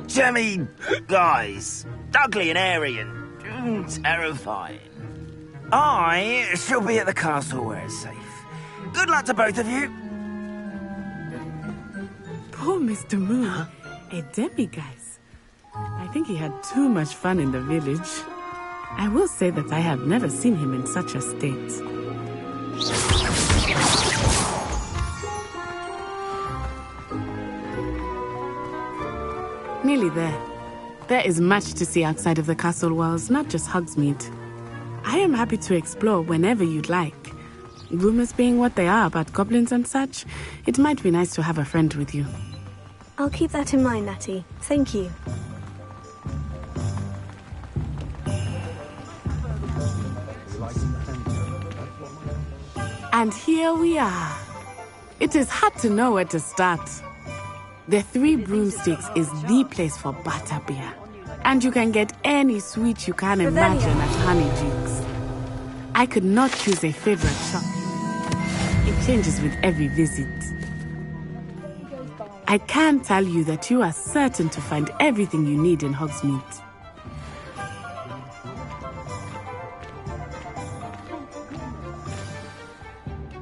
Jemmy guys. Ugly and airy and terrifying. I shall be at the castle where it's safe. Good luck to both of you. Poor Mr. Moon. A demiguise. I think he had too much fun in the village. I will say that I have never seen him in such a state. Nearly there. There is much to see outside of the castle walls, not just Hogsmeade. I am happy to explore whenever you'd like. Rumors being what they are about goblins and such, it might be nice to have a friend with you. I'll keep that in mind, Natty. Thank you. And here we are. It is hard to know where to start. The Three Broomsticks is the place for butterbeer. And you can get any sweet you can imagine at Honeydukes. I could not choose a favorite shop. It changes with every visit. I can tell you that you are certain to find everything you need in Hogsmeade.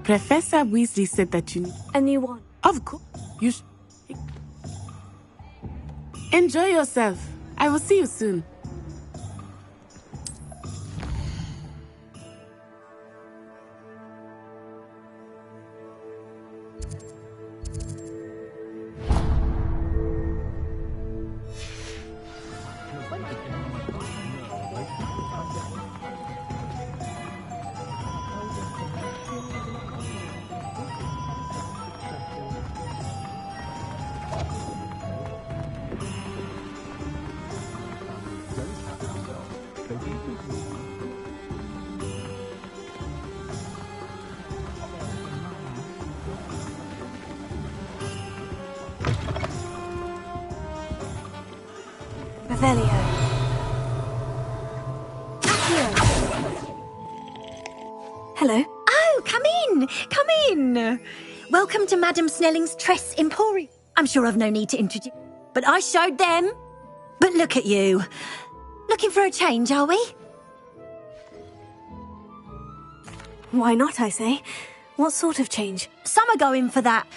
Professor Weasley said that you... A new one. Of course. You enjoy yourself. I will see you soon. Hello. Oh, come in. Come in. Welcome to Madame Snelling's Tress Emporium. I'm sure I've no need to introduce, but I showed them. But look at you. Looking for a change, are we? Why not, I say? What sort of change? Some are going for that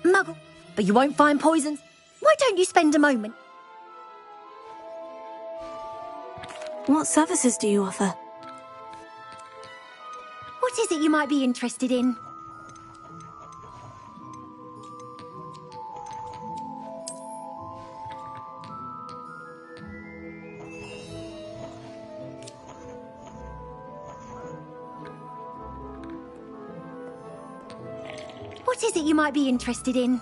muggle, but you won't find poisons. Why don't you spend a moment? What services do you offer? What is it you might be interested in? What is it you might be interested in?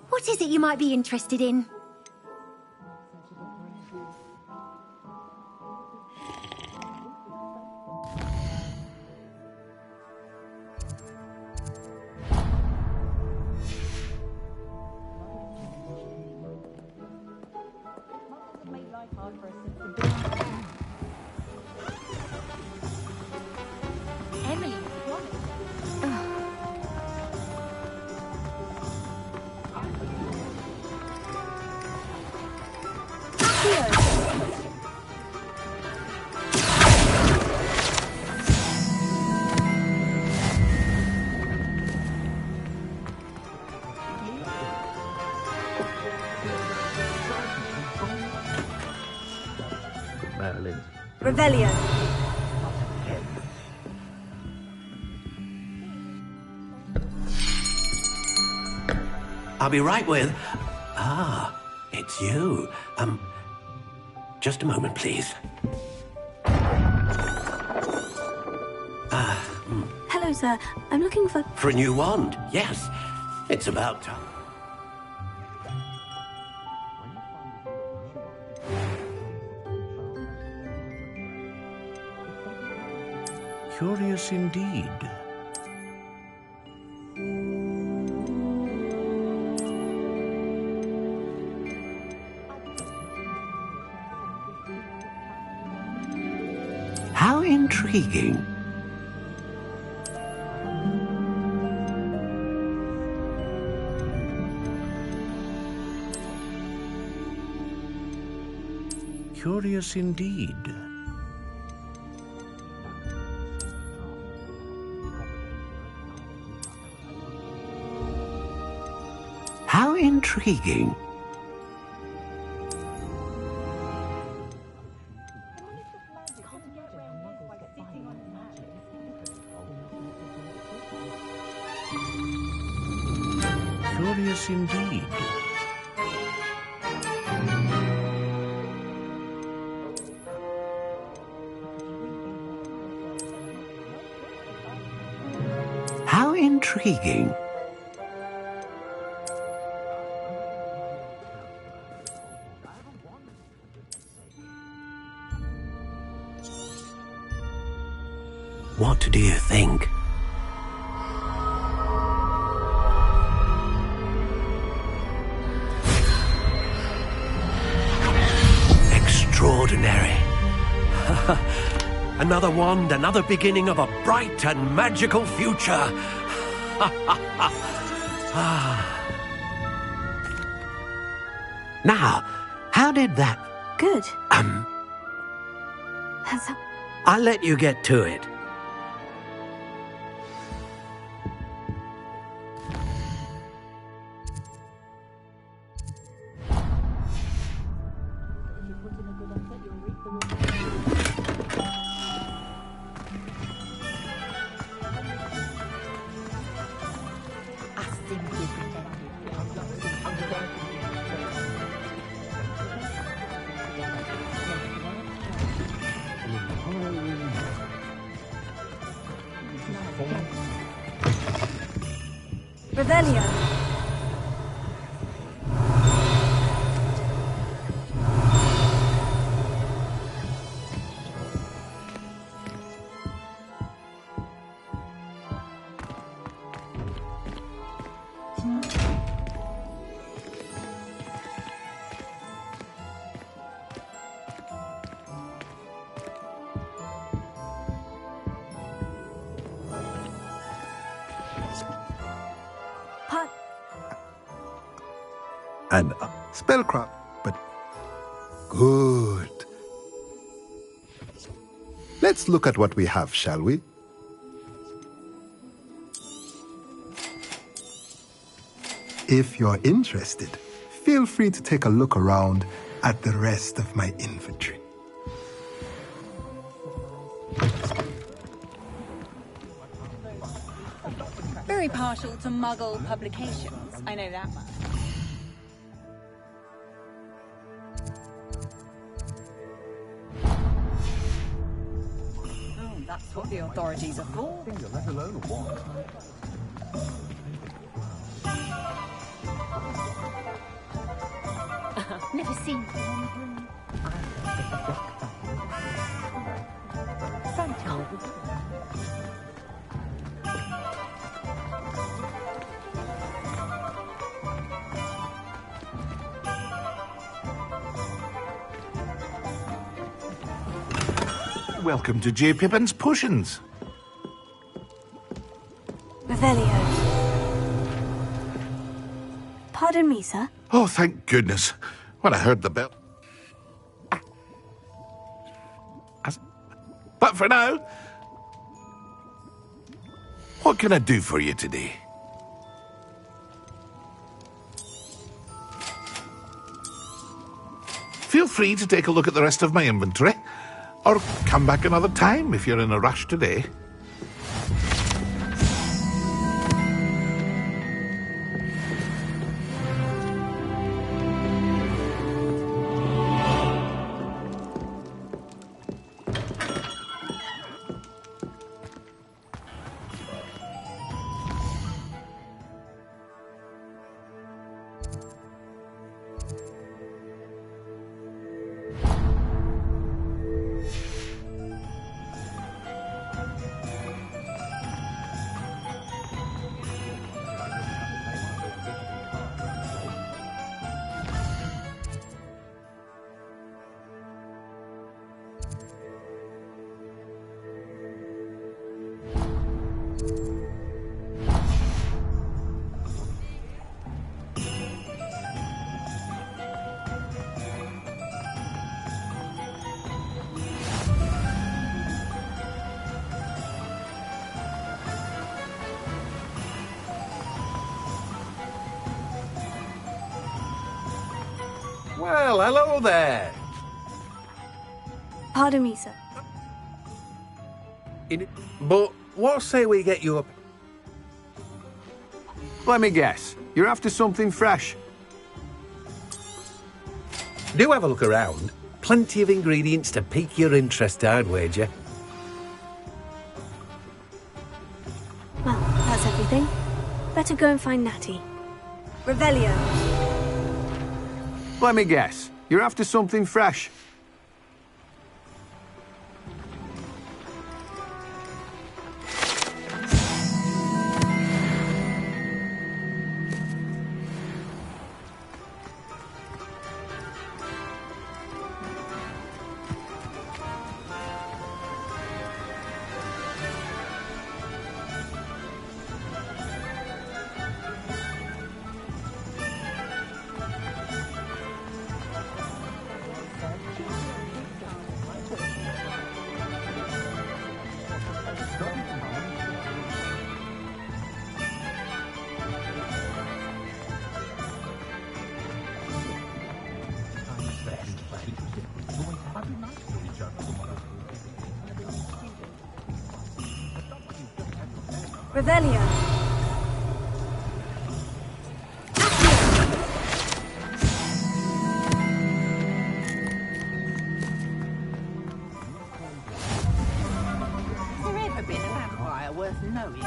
What is it you might be interested in? Revelio. I'll be right with... Ah, it's you. Just a moment, please. Hello, sir. I'm looking for... For a new wand, yes. It's about time. Curious indeed. How intriguing. Curious indeed. How intriguing. Curious indeed. How intriguing. What do you think? Extraordinary. Another wand, another beginning of a bright and magical future. Now, how did that... Good. I'll let you get to it. Revelio. And spellcraft, but good. Let's look at what we have, shall we? If you're interested, feel free to take a look around at the rest of my inventory. Very partial to Muggle publications, I know that much. That's what the authorities are for. Let alone what? Never seen. Welcome to J. Pippin's Potions. Revelio. Pardon me, sir. Oh, thank goodness. When I heard the bell... But for now, what can I do for you today? Feel free to take a look at the rest of my inventory, or come back another time if you're in a rush today. Well, hello there. Pardon me, sir. But what say we get you up? Let me guess. You're after something fresh. Do have a look around. Plenty of ingredients to pique your interest, I'd wager. Well, that's everything. Better go and find Natty. Revelio. Let me guess. You're after something fresh. Revelio. Has there ever been a vampire worth knowing?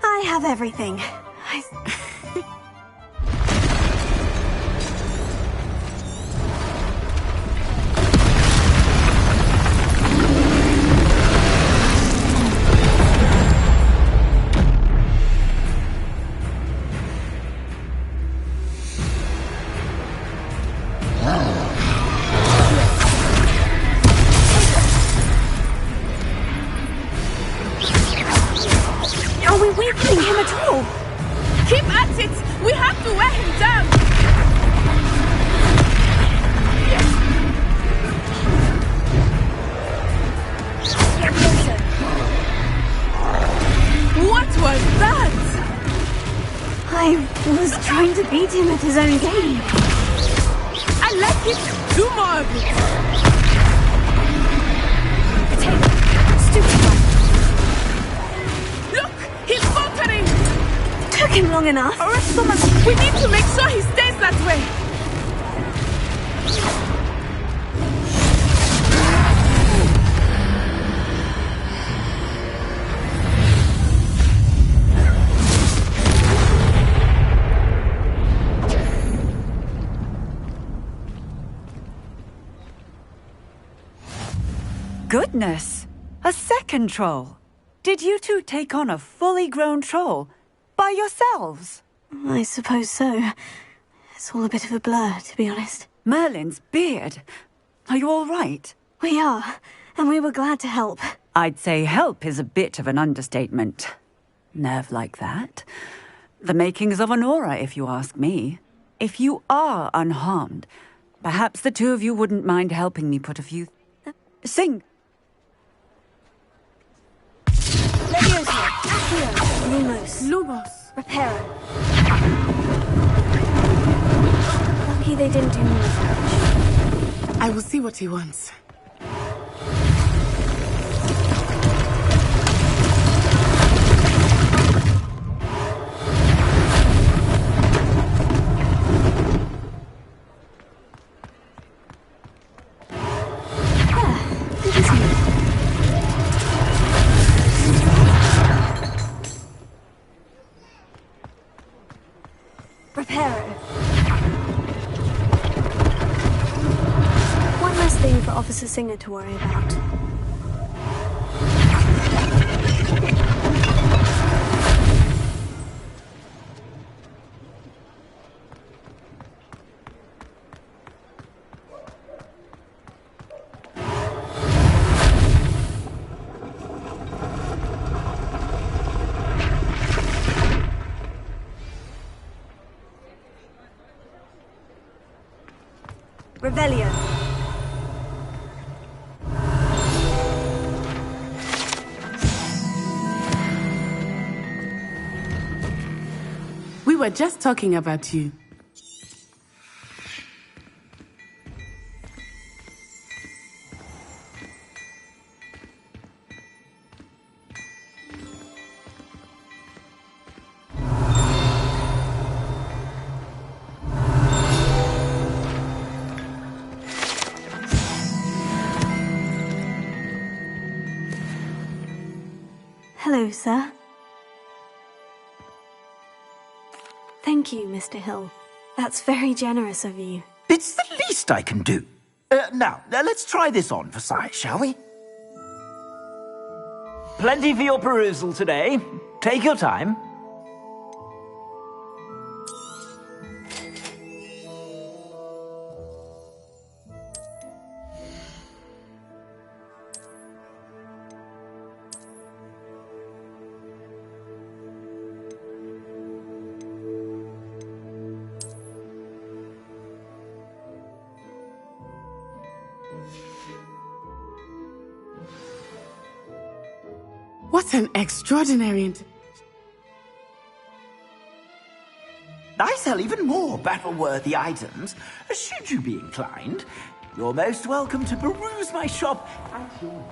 I have everything. Are we weakening him at all? Keep at it! We have to wear him down! What was that? I was trying to beat him at his own game. I like it! Do more of it! Stupid one. Look! He's faltering! Took him long enough. Arrest someone! We need to make sure he stays that way! Goodness! A second troll! Did you two take on a fully grown troll? By yourselves? I suppose so. It's all a bit of a blur, to be honest. Merlin's beard. Are you all right? We are, and we were glad to help. I'd say help is a bit of an understatement. Nerve like that. The makings of an aura, if you ask me. If you are unharmed, perhaps the two of you wouldn't mind helping me put a few... Sing! Leviosa, Accio, Lumos. Lumos. Reparo. Lucky they didn't do more damage. I will see what he wants. Reparo. One less thing for Officer Singer to worry about. Revelio. were just talking about you. Hello, sir. Thank you, Mr. Hill. That's very generous of you. It's the least I can do. Now, let's try this on for size, shall we? Plenty for your perusal today. Take your time. What an extraordinary... I sell even more battle-worthy items. Should you be inclined, you're most welcome to peruse my shop at your